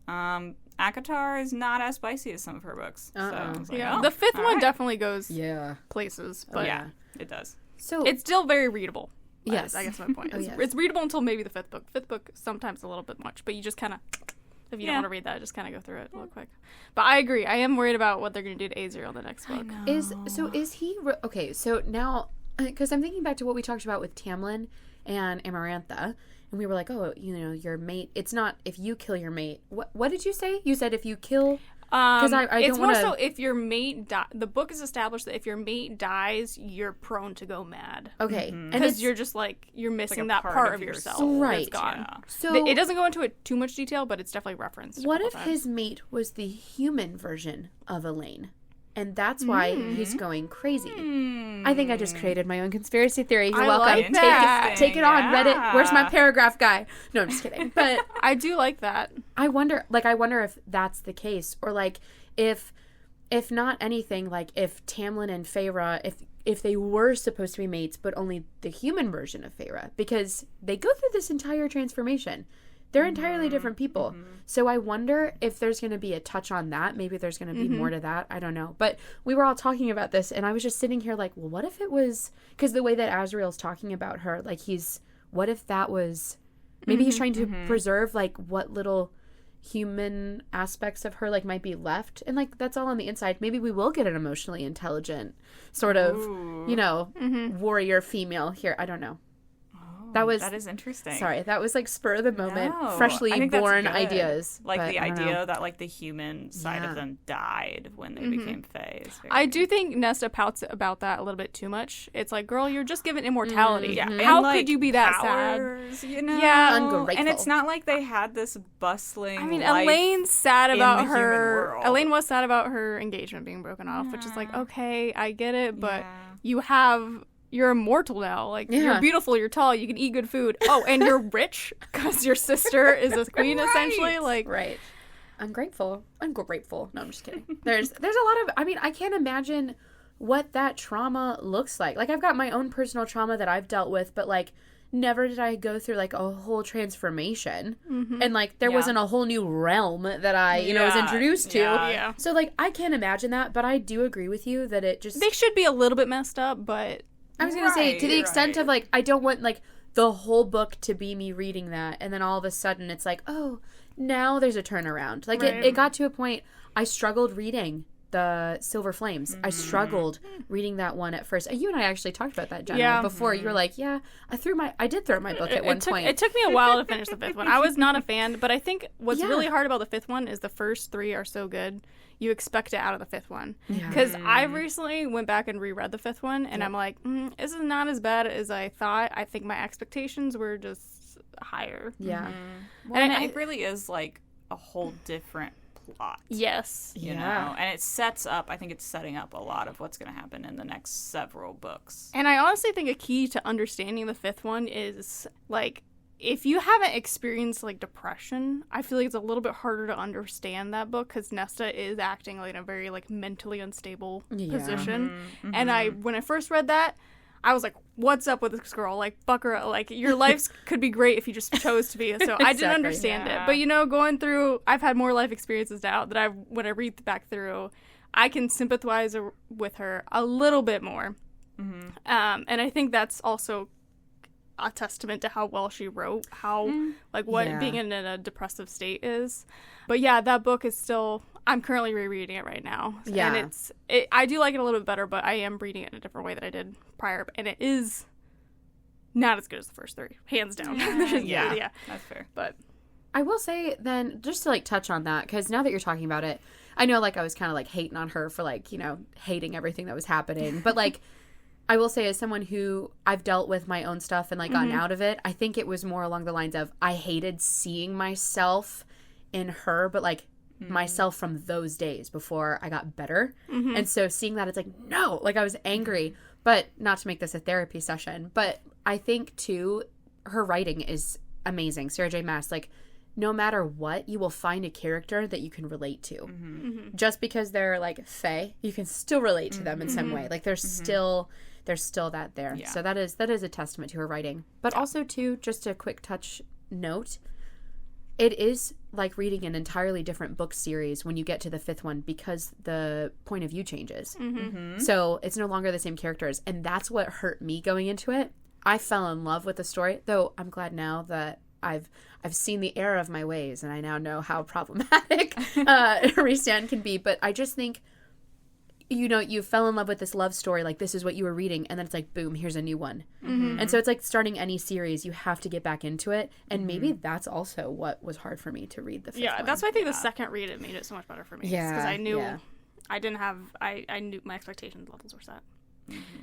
ACOTAR is not as spicy as some of her books. So I was like, Yeah, oh, the fifth all one right. definitely goes Yeah. places, but Yeah, it does. So it's still very readable. Yes. I guess my point is yes. it's readable until maybe the fifth book. Fifth book sometimes a little bit much, but you just kind of, if you don't Yeah. want to read that, just kind of go through it real quick. But I agree. I am worried about what they're going to do to Azriel in the next book. is he okay? So now, because I'm thinking back to what we talked about with Tamlin and Amarantha, and we were like, oh, your mate. It's not if you kill your mate. What did you say? You said if you kill. Because I it's don't more want so to. if your mate the book is established that if your mate dies, you're prone to go mad. Okay, and Because it's you're just like, you're missing a that part part of of yourself. yourself. Right. That's gone. Yeah. so. It doesn't go into it too much detail, but it's definitely referenced. a What couple if times. his mate was the human version of Elaine? And that's why he's going crazy. I think I just created my own conspiracy theory. You're I welcome. like that. Take it on Yeah. Reddit. Where's my paragraph guy? No, I'm just kidding. But I do like that. I wonder if that's the case, or like if not anything, like if Tamlin and Feyre, if they were supposed to be mates, but only the human version of Feyre, because they go through this entire transformation. They're entirely different people. So I wonder if there's going to be a touch on that. Maybe there's going to be more to that. I don't know. But we were all talking about this, and I was just sitting here like, well, what if it was... Because the way that Azriel's talking about her, like what if that was... Maybe he's trying to preserve, like, what little human aspects of her, like, might be left. And, like, that's all on the inside. Maybe we will get an emotionally intelligent sort of, warrior female here. I don't know. That is interesting. Sorry, that was like spur of the moment, No, freshly I think that's born good. ideas. Like but the I don't know. idea that like the human side of them died when they became fae. is very- I do think Nesta pouts about that a little bit too much. It's like, girl, you're just given immortality. Yeah, How and, like, could you be that sad? powers, you know? Yeah. Ungrateful. And it's not like they had this bustling. I mean, life Elaine's sad in about the human her. world. Elaine was sad about her engagement being broken off, which is like, okay, I get it, but Yeah. you're immortal now. Like, Yeah. you're beautiful, you're tall, you can eat good food. Oh, and you're rich because your sister is a queen, essentially. Like, Right. ungrateful. No, I'm just kidding. There's a lot of, I mean, I can't imagine what that trauma looks like. Like, I've got my own personal trauma that I've dealt with, but like, never did I go through like a whole transformation. And like, there wasn't a whole new realm that I, was introduced to. Yeah. So like, I can't imagine that, but I do agree with you that it just, They should be a little bit messed up, but I was going to say, to the extent of like, I don't want like the whole book to be me reading that. And then all of a sudden it's like, oh, now there's a turnaround. Like it got to a point I struggled reading the Silver Flames. I struggled reading that one at first. You and I actually talked about that, Jenna, before. You were like, yeah, I did throw my book at one point. It took me a while to finish the 5th one. I was not a fan, but I think what's really hard about the 5th one is the first 3 are so good. You expect it out of the 5th one. Because I recently went back and reread the 5th one, and I'm like, this is not as bad as I thought. I think my expectations were just higher. Yeah. Well, and it really is like a whole different plot. Yes. You know? And it sets up, I think it's setting up a lot of what's going to happen in the next several books. And I honestly think a key to understanding the 5th one is, like, if you haven't experienced, like, depression, I feel like it's a little bit harder to understand that book because Nesta is acting, like, in a very, like, mentally unstable position. And when I first read that, I was like, what's up with this girl? Like, buckaroo. Like, your life could be great if you just chose to be. So I didn't understand it. But, going through, I've had more life experiences now that when I read back through, I can sympathize with her a little bit more. And I think that's also a testament to how well she wrote, what being in a depressive state is. But yeah, that book is still, I'm currently rereading it right now. Yeah. And I do like it a little bit better, but I am reading it in a different way than I did prior. And it is not as good as the first 3, hands down. Yeah, that's fair. But I will say then, just to like touch on that, because now that you're talking about it, I know like I was kind of like hating on her for like, hating everything that was happening. But like, I will say as someone who I've dealt with my own stuff and like gotten out of it, I think it was more along the lines of I hated seeing myself in her, but like myself from those days before I got better. And so seeing that, it's like, no, like I was angry, but not to make this a therapy session. But I think too, her writing is amazing. Sarah J. Maas, like no matter what, you will find a character that you can relate to. Just because they're like fae, you can still relate to them in some way. Like there's still that there. Yeah. So that is a testament to her writing. But also too, just a quick touch note, it is like reading an entirely different book series when you get to the 5th one because the point of view changes. So it's no longer the same characters. And that's what hurt me going into it. I fell in love with the story, though I'm glad now that I've seen the error of my ways and I now know how problematic Rhysand can be. But I just think, you fell in love with this love story, like this is what you were reading, and then it's like, boom, here's a new one. And so it's like starting any series, you have to get back into it. And maybe that's also what was hard for me to read the 5th one. That's why I think the second read, it made it so much better for me. Yeah. Because I knew I knew my expectations levels were set.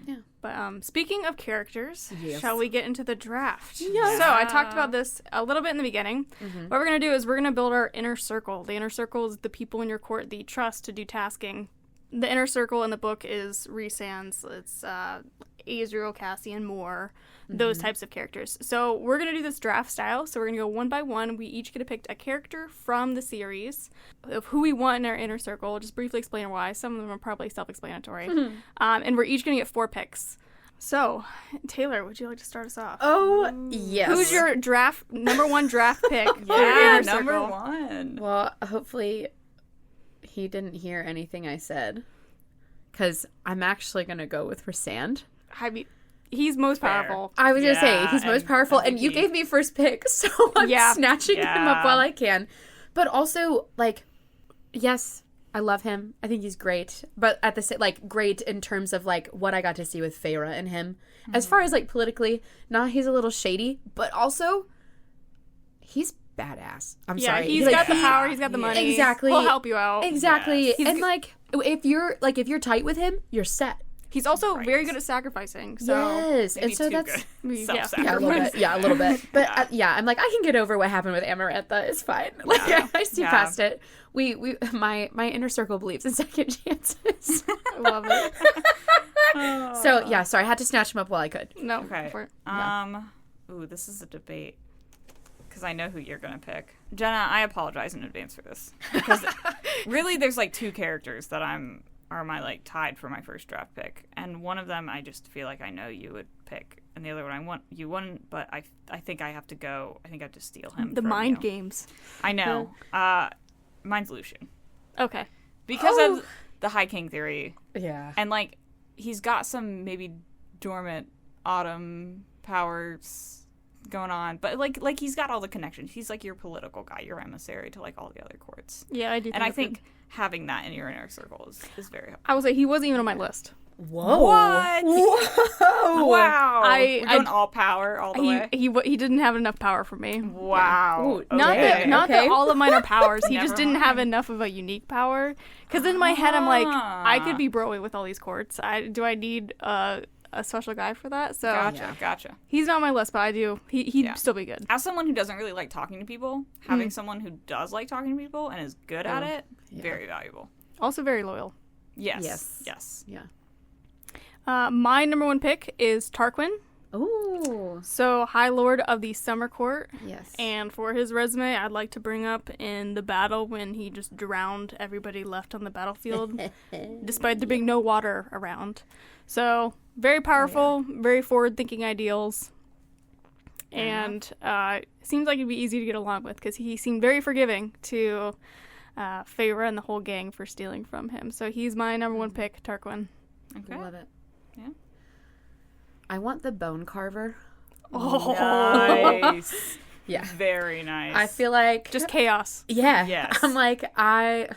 Yeah. But speaking of characters, Yes. shall we get into the draft? Yes. So I talked about this a little bit in the beginning. What we're going to do is we're going to build our inner circle. The inner circle is the people in your court that you trust to do tasking. The inner circle in the book is Rhysand's. It's Azriel, Cassian, Moore, those types of characters. So we're going to do this draft style. So we're going to go one by one. We each get to pick a character from the series of who we want in our inner circle. We'll just briefly explain why. Some of them are probably self-explanatory. And we're each going to get 4 picks. So, Taylor, would you like to start us off? Oh, yes. Who's your number 1 draft pick? Yeah, for your number circle? 1. Well, hopefully he didn't hear anything I said, because I'm actually going to go with Rhysand. I mean, he's most powerful. I was going to say, he's most powerful, and you gave me first pick, so I'm snatching him up while I can. But also, like, yes, I love him. I think he's great. But at the same, like, great in terms of, like, what I got to see with Feyre and him. As far as, like, politically, he's a little shady, but also, he's badass. I'm sorry. He's got the power. He's got the money. Exactly. He'll help you out. Exactly. Yes. And like, if you're tight with him, you're set. He's also very good at sacrificing. So yes, and so that's self-sacrifice. A little bit. Yeah, a little bit. But I'm like, I can get over what happened with Amarantha. It's fine. Like I see past it. My inner circle believes in second chances. I love it. So yeah, sorry, I had to snatch him up while I could. No. Okay. Ooh, this is a debate. because I know who you're going to pick. Jenna, I apologize in advance for this. Because really, there's like 2 characters that are my like tied for my first draft pick. And one of them I just feel like I know you would pick. And the other one you wouldn't, but I think I have to go. I think I have to steal him. The from mind you. games. I know. Mine's Lucian. Okay. Because of the High King theory. Yeah. And like, he's got some maybe dormant autumn powers going on, but like he's got all the connections. He's like your political guy, your emissary to like all the other courts. Yeah, I do. And I think having that in your inner circle is very helpful. I would say he wasn't even on my list. Whoa. What? Whoa. Wow. I- We're going all power all the way. He didn't have enough power for me. Wow. Ooh, Not Okay. that Okay. all of mine are powers. He just Never didn't have mind. enough of a unique power. Because in my head, I'm like, I could be broy with all these courts. Do I need a special guy for that? So Gotcha. he's not on my list, but I do. He'd still be good. As someone who doesn't really like talking to people, having someone who does like talking to people and is good at it, very valuable. Also very loyal. Yes. Yeah. My number 1 pick is Tarquin. Ooh. So High Lord of the Summer Court. Yes. And for his resume, I'd like to bring up in the battle when he just drowned everybody left on the battlefield, despite there being no water around. So very powerful, very forward-thinking ideals, and seems like it'd be easy to get along with because he seemed very forgiving to Feyre and the whole gang for stealing from him. So he's my number 1 pick, Tarquin. Okay. Love it. Yeah. I want the bone carver. Oh, Nice. Yeah. Very nice. I feel like just chaos. yeah. Yes. I'm like I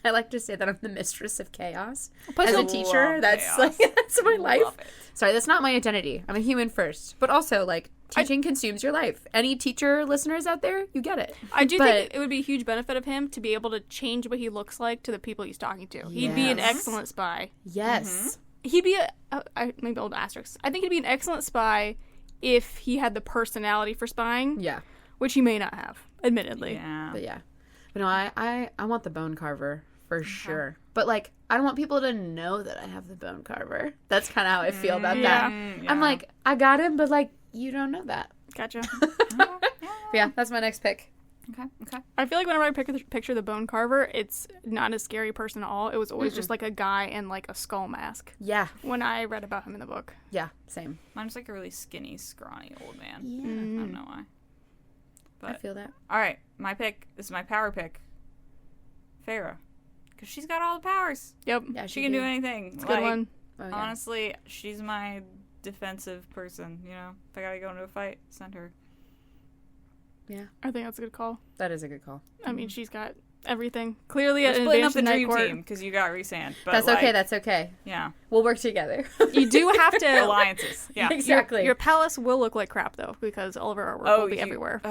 like to say that I'm the mistress of chaos. As a love teacher, that's chaos. like that's my life. Love it. Sorry, that's not my identity. I'm a human first, but also like teaching consumes your life. Any teacher listeners out there, you get it. I do But- think it would be a huge benefit of him to be able to change what he looks like to the people he's talking to. He'd be an Yes. excellent spy. Yes. He'd be maybe old asterisk. I think he'd be an excellent spy if he had the personality for spying, Yeah. which he may not have, admittedly. Yeah. But yeah. But no, I want the bone carver for sure. But like I don't want people to know that I have the bone carver. That's kind of how I feel about that. I'm like, I got him, but like you don't know that. Gotcha. But yeah, that's my next pick. Okay. I feel like whenever I picture the bone carver, it's not a scary person at all. It was always just like a guy in like a skull mask Yeah. when I read about him in the book. Yeah, same. Mine's like a really skinny, scrawny old man. Yeah. I don't know why. I But feel that. all right, my pick. This is my power pick. Feyre, because she's got all the powers. Yep. Yeah, She can do anything. It's a good one. Oh, yeah. Honestly, she's my defensive person. You know, if I gotta go into a fight, send her. Yeah, I think that's a good call. that is a good call. I mean, she's got everything. Clearly We're at an splitting up advantage the in Night dream Court. team because you got Rhysand. But That's like, okay. That's okay. yeah, We'll work together. You do have to... alliances. Yeah. Exactly. Your palace will look like crap, though, because all of her artwork will be everywhere.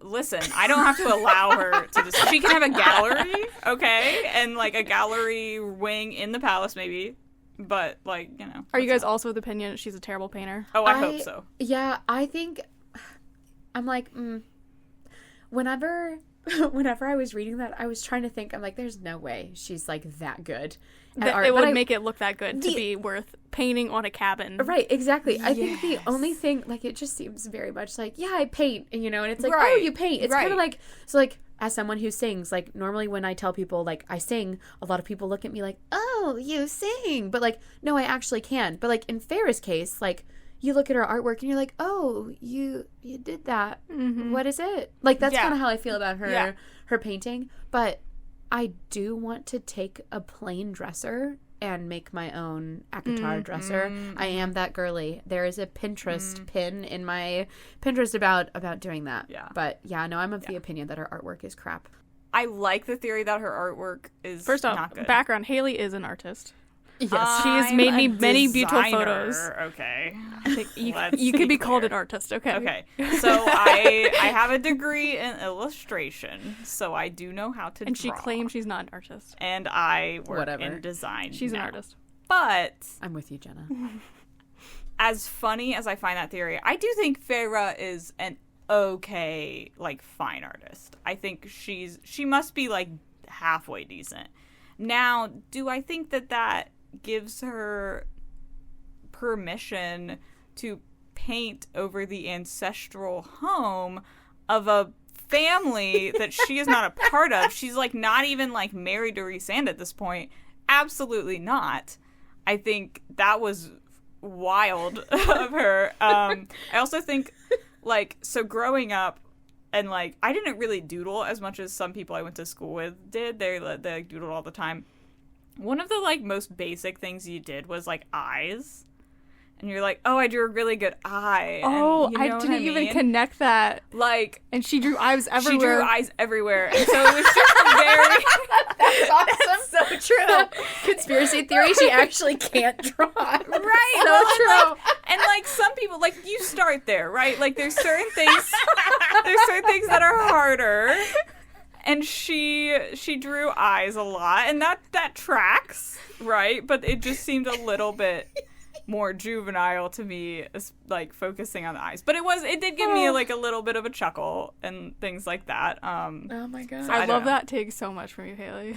Listen, I don't have to allow her to just. She can have a gallery, okay, and like a gallery wing in the palace, maybe. But like, you know. Are you guys also of the opinion that she's a terrible painter? Oh, I hope so. Yeah, I think I'm like, whenever I was reading that, I was trying to think. I'm like, there's no way she's like that good at art. It But would make it look that good to The- be worth painting on a cabin. Right, exactly. I think the only thing, like, it just seems very much like, yeah, I paint, you know, and it's like, oh, Right, you paint. It's kind right. of like, so like, as someone who sings, like, normally when I tell people, like, I sing, a lot of people look at me like, oh, you sing. But, like, no, I actually can. But, like, in Farrah's case, like, you look at her artwork and you're like, oh, you did that. What is it? Like, that's Yeah. kind of how I feel about her, Yeah. her painting. But I do want to take a plain dresser and make my own ACOTAR dresser. I am that girly. There is a Pinterest pin in my Pinterest about doing that. Yeah. But yeah, no, I'm of the opinion that her artwork is crap. I like the theory that her artwork is First off, not good. background, Haley is an artist. Yes. She has I'm made me a many beautiful designer, photos. Okay. I think Let's you could be be called clear. an artist, okay? Okay. So I have a degree in illustration, so I do know how to And she draw. claims she's not an artist. And I work Whatever. in design. She's an now. artist. But I'm with you, Jenna. as funny as I find that theory, I do think Feyre is an okay, like, fine artist. I think she must be like halfway decent. Now, do I think that gives her permission to paint over the ancestral home of a family that she is not a part of. She's like not even like married to Rhysand at this point. Absolutely not. I think that was wild of her. I also think like, so growing up, and like I didn't really doodle as much as some people I went to school with did. They like doodled all the time. One of the like most basic things you did was like eyes. And you're like, oh, I drew a really good eye. Oh, and, you know I didn't what even mean? connect that. Like, And she drew eyes everywhere. she drew eyes everywhere. And so it was just a very... That's awesome. So true. Conspiracy theory, she actually can't draw. Right. So true. And like some people, like you start there, right? Like there's certain things that are harder. And she drew eyes a lot, and that tracks, right? But it just seemed a little bit more juvenile to me, as like focusing on the eyes. But it did give me like a little bit of a chuckle and things like that. Oh my god. So I love don't know. that take so much from you, Haley.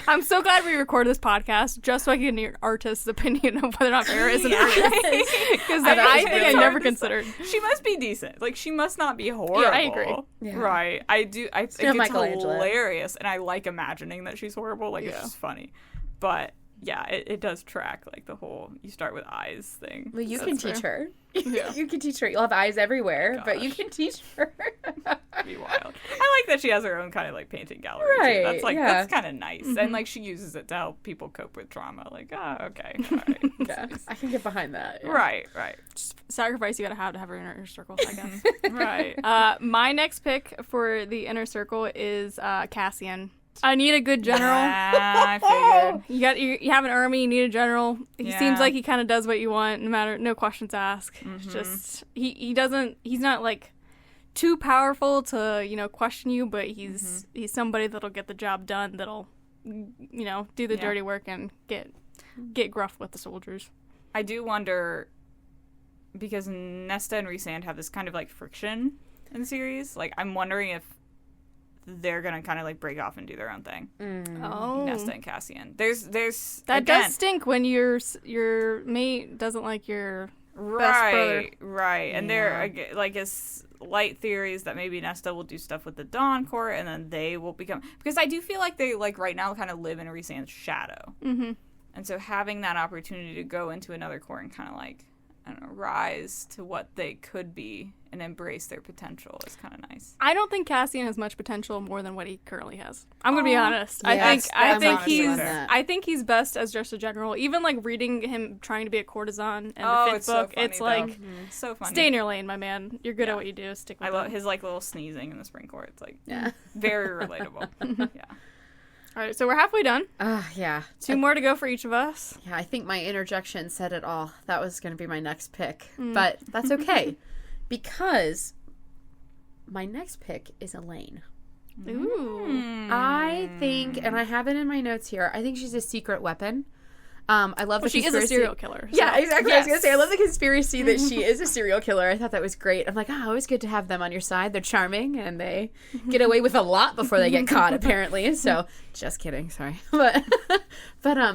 I'm so glad we recorded this podcast just so I can get an artist's opinion of whether or not Vera is an artist. Because I think I never considered. She must be decent. Like, she must not be horrible. Yeah, I agree. Yeah. Right. I think it's Michelangelo. hilarious, and I like imagining that she's horrible. Like, it's just funny. But, yeah, it does track, like, the whole you start with eyes thing. Well, you That's can teach fair. her. You can teach her. You'll have eyes everywhere, but you Gosh. can teach her. That'd be wild. I like that she has her own kind of, like, painting gallery, too. Right, That's, like, yeah. that's kind of nice. And, like, she uses it to help people cope with trauma. Like, okay, all right. Yeah, I can get behind that. Yeah. Right. Sacrifice you gotta have her in her circle, I guess. Right. My next pick for the inner circle is Cassian. I need a good general. I figured. You have an army. You need a general. He Yeah. seems like he kind of does what you want, no questions asked. It's just he's not like too powerful to question you, but he's somebody that'll get the job done. That'll do the dirty work and get gruff with the soldiers. I do wonder, because Nesta and Rhysand have this kind of like friction in the series. Like, I'm wondering if they're gonna kind of like break off and do their own thing. Oh, Nesta and Cassian. There's that again, does stink when your mate doesn't like your best brother. right, and there like is light theories that maybe Nesta will do stuff with the Dawn Court, and then they will become, because I do feel like they like right now kind of live in Rhysand's shadow, and so having that opportunity to go into another court and kind of like, I don't know, rise to what they could be and embrace their potential is kind of nice. I don't think Cassian has much potential more than what he currently has. I'm gonna be honest. Yes, I think honestly he's fair. I think he's best as just a general. Even like reading him trying to be a courtesan in the fifth it's so book, funny, it's though. like So funny. stay in your lane, my man. You're good at what you do. Stick with I love it. his like little sneezing in the spring court. It's like Yeah. very relatable. Yeah. All right, so we're halfway done. Yeah. Two more to go for each of us. Yeah, I think my interjection said it all. That was going to be my next pick. But that's okay. Because my next pick is Elaine. Ooh. I think, and I have it in my notes here, I think she's a secret weapon. I love the She is conspiracy. a serial killer. so- Yeah, exactly. I was going to say, I love the conspiracy that she is a serial killer. I thought that was great. I'm like, always good to have them on your side. They're charming, and they get away with a lot before they get caught, apparently. So, just kidding. Sorry. But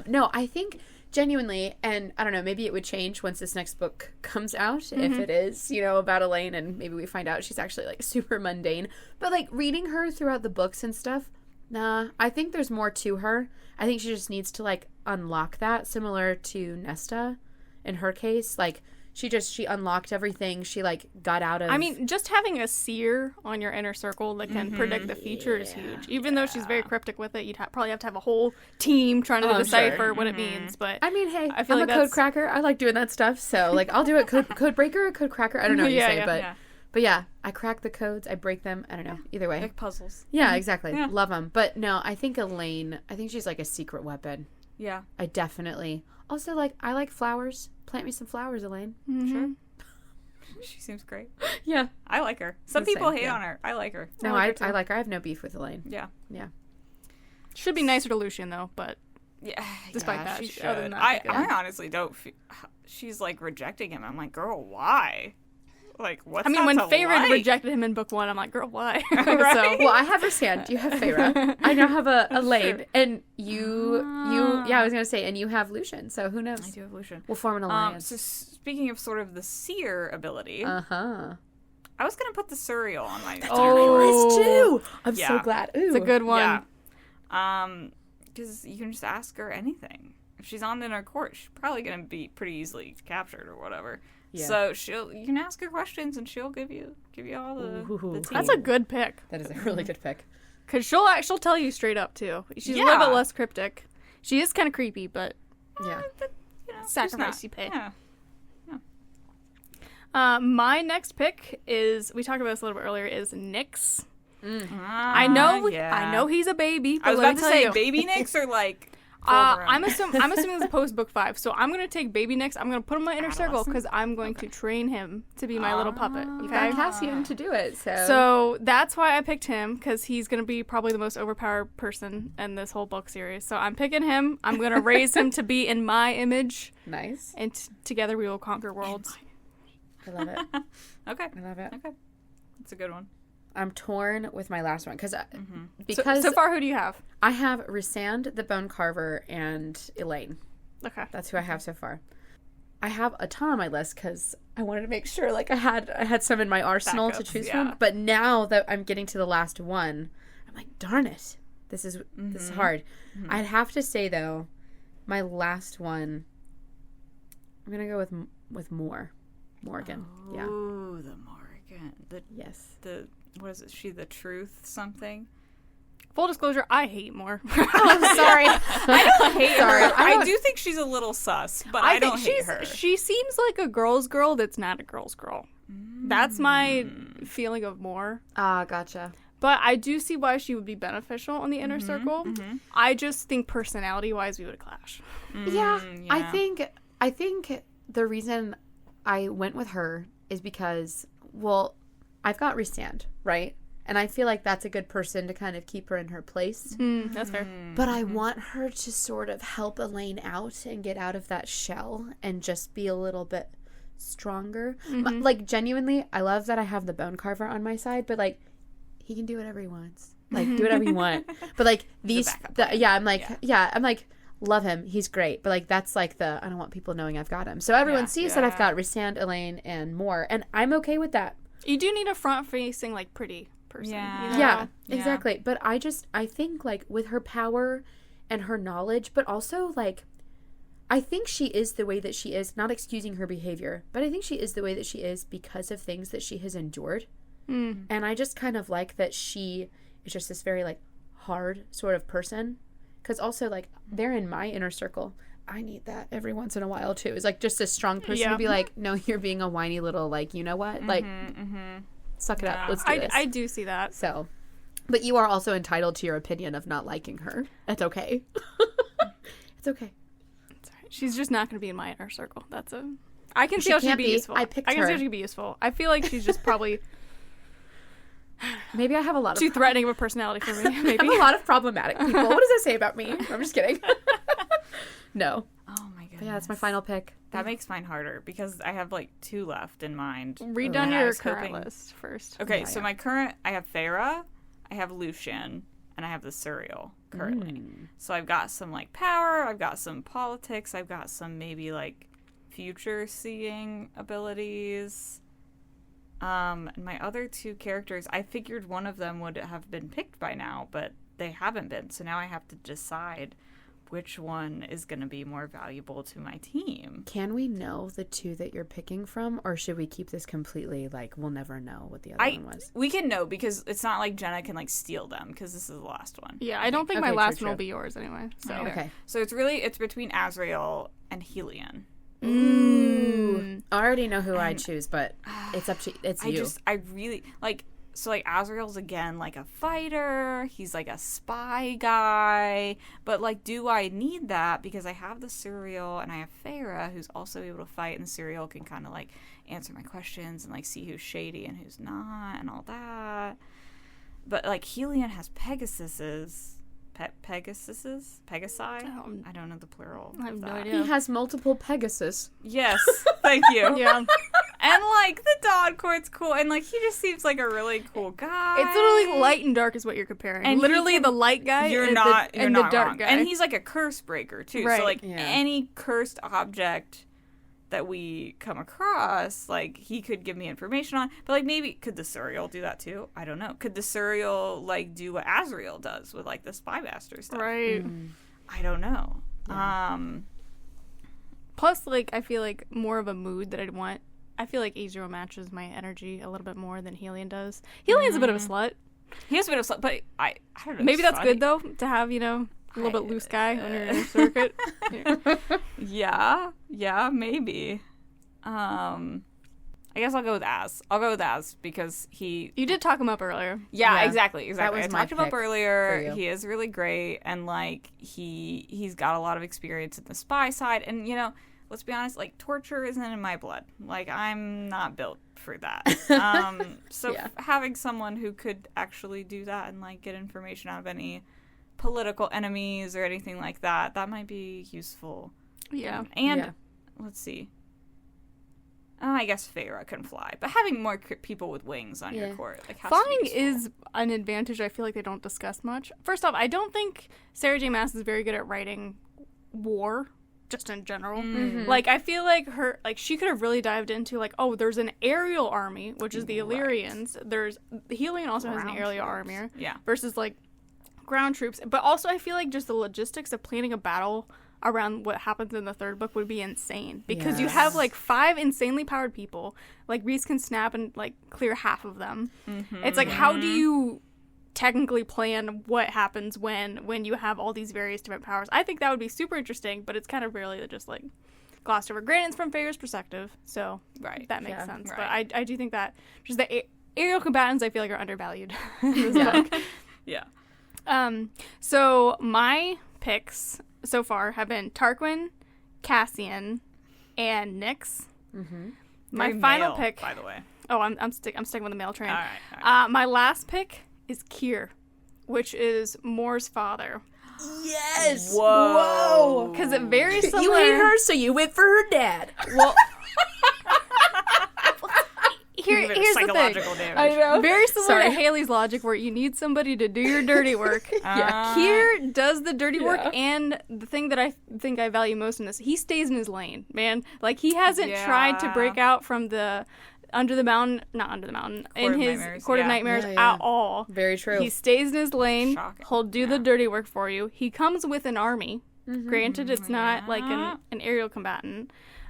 no, I think genuinely, and I don't know, maybe it would change once this next book comes out, if it is, about Elaine, and maybe we find out she's actually, like, super mundane. But, like, reading her throughout the books and stuff, nah, I think there's more to her. I think she just needs to, like, unlock that, similar to Nesta in her case. Like, she unlocked everything. She, like, got out of... I mean, just having a seer on your inner circle that can predict the future is huge. Even though she's very cryptic with it, you'd probably have to have a whole team trying to decipher what it means. But I mean, hey, I feel I'm like a code cracker. I like doing that stuff. So, like, I'll do it. Code breaker or code cracker? I don't know what you say, but yeah, I crack the codes. I break them. I don't know. Either way. Like puzzles. Yeah, exactly. Love them. But no, I think Elaine, she's like a secret weapon. Yeah. I definitely. Also, like, I like flowers. Plant me some flowers, Elaine. Sure. She seems great. Yeah. I like her. Some The people same, hate yeah. on her. I like her. No, like her I too. like her. I have no beef with Elaine. Yeah. Yeah. should be nicer to Lucian though. But Yeah. Despite that, she she- should. other than that, I yeah. honestly don't feel... She's, like, rejecting him. I'm like, girl, why? Like, what's I mean, that when to Feyre like? rejected him in book 1, I'm like, girl, why? Right? So Well, I have Rhysand. You have Feyre. I now have a Elaine, and you. Yeah, I was gonna say, and you have Lucian. So who knows? I do have Lucian. We'll form an alliance. So speaking of sort of the seer ability, Uh-huh. I was gonna put the cereal on my. Nice too. I'm so Yeah. glad. Ooh. It's a good one. Yeah. Because you can just ask her anything. If she's on inner court, she's probably gonna be pretty easily captured or whatever. Yeah. So you can ask her questions and she'll give you all the tea. That's a good pick. That is a really good pick. Because she'll tell you straight up, too. She's a little bit less cryptic. She is kind of creepy, but Yeah. sacrifice you pay. Yeah. My next pick is, we talked about this a little bit earlier, is Nyx. I I know he's a baby, but I was let about me to tell say you. baby Nyx or like. I'm assuming this is post book 5, so I'm gonna take baby Nyx. I'm gonna put him in my inner circle because I'm going to train him to be my little puppet. Okay, Cassian to do it. so that's why I picked him, because he's gonna be probably the most overpowered person in this whole book series. So I'm picking him. I'm gonna raise him to be in my image, Nice. and together we will conquer worlds. I love it. Okay. I love it. Okay. That's a good one. I'm torn with my last one because So far, who do you have? I have Rysand, the Bone Carver, and Elaine. Okay. That's who I have so far. I have a ton on my list because I wanted to make sure like I had some in my arsenal to Backups, choose yeah. from. But now that I'm getting to the last one, I'm like, darn it, this is hard. I'd have to say though, my last one, I'm gonna go with Morgan. Yeah. Ooh, the Morgan. Yes. What is it? She the truth something? Full disclosure, I hate Moore. I'm sorry. I don't hate Sorry, her. I I don't- do think she's a little sus, but I don't hate her. She seems like a girl's girl that's not a girl's girl. That's my feeling of Moore. Ah, gotcha. But I do see why she would be beneficial in the inner circle. I just think personality-wise, we would clash. Yeah. I think the reason I went with her is because, well, I've got Rysand, right? And I feel like that's a good person to kind of keep her in her place. That's fair. But I want her to sort of help Elaine out and get out of that shell and just be a little bit stronger. Like, genuinely, I love that I have the Bone Carver on my side, but, like, he can do whatever he wants. Like, do whatever you want. But, like, I'm like, love him. He's great. But, like, that's, like, I don't want people knowing I've got him. So everyone sees that I've got Rysand, Elaine, and Moore, and I'm okay with that. You do need a front-facing, like, pretty person. Yeah. You know? Yeah, exactly. But I think, like, with her power and her knowledge, but also, like, I think she is the way that she is, not excusing her behavior, but I think she is the way that she is because of things that she has endured. And I just kind of like that she is just this very, like, hard sort of person. Because also, like, they're in my inner circle. I need that every once in a while, too. It's, like, just a strong person to be like, no, you're being a whiny little, like, you know what? Like, suck it up. Let's do this. I do see that. So, but you are also entitled to your opinion of not liking her. That's okay. It's okay. It's all right. She's just not going to be in my inner circle. I can see how she'd can't be be. useful. I picked can see her. how she'd be useful. I feel like she's just probably Maybe I have a lot of too threatening of a personality for me. I Maybe. have a lot of problematic people. What does that say about me? I'm just kidding. No. Oh my goodness. But yeah, that's my final pick. That makes mine harder because I have like 2 left in mind. Read And down I your was current hoping- list first. Okay, so my current, I have Feyre, I have Lucian, and I have the Cereal currently. So I've got some like power, I've got some politics, I've got some maybe like future seeing abilities. And my other 2 characters, I figured one of them would have been picked by now, but they haven't been. So now I have to decide which one is going to be more valuable to my team. Can we know the 2 that you're picking from, or should we keep this completely like we'll never know what the other one was? We can know because it's not like Jenna can like steal them because this is the last one. Yeah, I don't think my Okay, last true, one will true. be yours anyway. So Okay. So it's between Azrael and Helion. Ooh. I already know who I choose, but it's up to you. I really like. So like Azrael's again like a fighter. He's like a spy guy. But like, do I need that? Because I have the Cereal and I have Feyre, who's also able to fight, and the Cereal can kind of like answer my questions and like see who's shady and who's not and all that. But like Helion has Pegasuses. Pegasi? I don't know the plural. I have of no that. idea. He has multiple Pegasus. Yes, thank you. Yeah. And like the Dawn Court's cool, and like he just seems like a really cool guy. It's literally light and dark is what you're comparing. And literally he can- the light guy You're and not. the dark wrong. guy. And he's like a curse breaker too. Right. So like Yeah. any cursed object that we come across, like, he could give me information on. But, like, maybe, could the Suriel do that too? I don't know. Could the Suriel, like, do what Azrael does with, like, the Spy Master stuff? Right. I don't know. Yeah. Plus, like, I feel like more of a mood that I'd want. I feel like Azrael matches my energy a little bit more than Helion does. Helion's a bit of a slut. He has a bit of, but I don't know. Maybe it's that's funny. good, though, to have, you know, a little bit loose guy on your circuit. Yeah, maybe. I guess I'll go with Az. Because he... You did talk him up earlier. Yeah, Yeah, exactly. that was I my talked him up pick for earlier. you. He is really great, and, like, he's got a lot of experience in the spy side, and, you know, let's be honest, like, torture isn't in my blood. Like, I'm not built for that. So Yeah. having someone who could actually do that and, like, get information out of any political enemies or anything like that, that might be useful. Yeah. And Yeah. let's see. I guess Feyre can fly, but having more people with wings on your Yeah. court, like, has to be Flying useful. is an advantage I feel like they don't discuss much. First off, I don't think Sarah J. Maas is very good at writing war, just in general. Like, I feel like she could have really dived into, like, oh, there's an aerial army, which is the Illyrians. There's Helion also has an Ground aerial troops. army. Yeah. Versus, like, ground troops. But also, I feel like just the logistics of planning a battle around what happens in the third book would be insane. Because you have, like, 5 insanely powered people. Like, Rhys can snap and, like, clear half of them. It's like, how do you technically plan what happens when you have all these various different powers? I think that would be super interesting, but it's kind of rarely just, like, glossed over. Granted, it's from Feyre's perspective, so that makes sense. Right. But I do think that just the aerial combatants, I feel like, are undervalued in this book. Yeah. So my picks so far have been Tarquin, Cassian, and Nyx. My Very final male, pick. by the way. Oh, I'm sticking with the male train. All right. My last pick is Kyr, which is Mor's father. Yes. Whoa. Because it very similar. You hate her, so you went for her dad. Well, here's the thing. Psychological damage. I know. Very similar Sorry. to Haley's logic, where you need somebody to do your dirty work. Yeah. Kyr does the dirty work, Yeah. and the thing that I think I value most in this, he stays in his lane, man. Like, he hasn't tried to Yeah. break out from the not under the mountain, in of his Nightmares, Court of yeah. Nightmares Yeah. at all. Very true. He stays in his lane. Shocking. He'll do the dirty work for you. He comes with an army. Granted, it's not like an aerial combatant.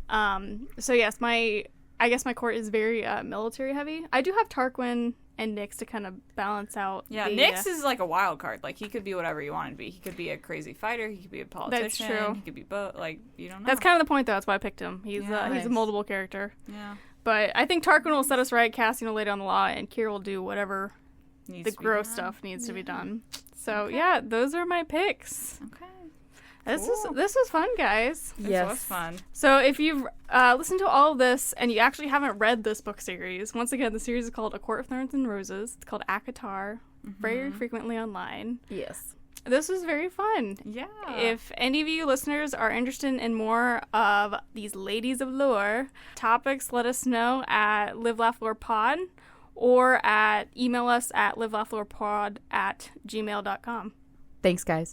So yes, I guess my court is very military heavy. I do have Tarquin and Nyx to kind of balance out. Yeah, the, Nyx is like a wild card. Like, he could be whatever you want him to be. He could be a crazy fighter. He could be a politician. true. He could be both. Like, you don't know. That's kind of the point, though. That's why I picked him. He's Nice. a multiple character. Yeah. But I think Tarquin will set us right. Cassian will lay down the law, and Kyr will do whatever Needs the to be gross done. stuff needs to be done. So yeah, those are my picks. Okay. This Cool. was fun, guys. This was fun. So if you've listened to all of this and you actually haven't read this book series, once again, the series is called A Court of Thorns and Roses. It's called ACOTAR, very frequently online. Yes. This was very fun. Yeah. If any of you listeners are interested in more of these ladies of lore topics, let us know at Live Laugh Lore Pod or email us at livelaughLorePod@gmail.com. Thanks, guys.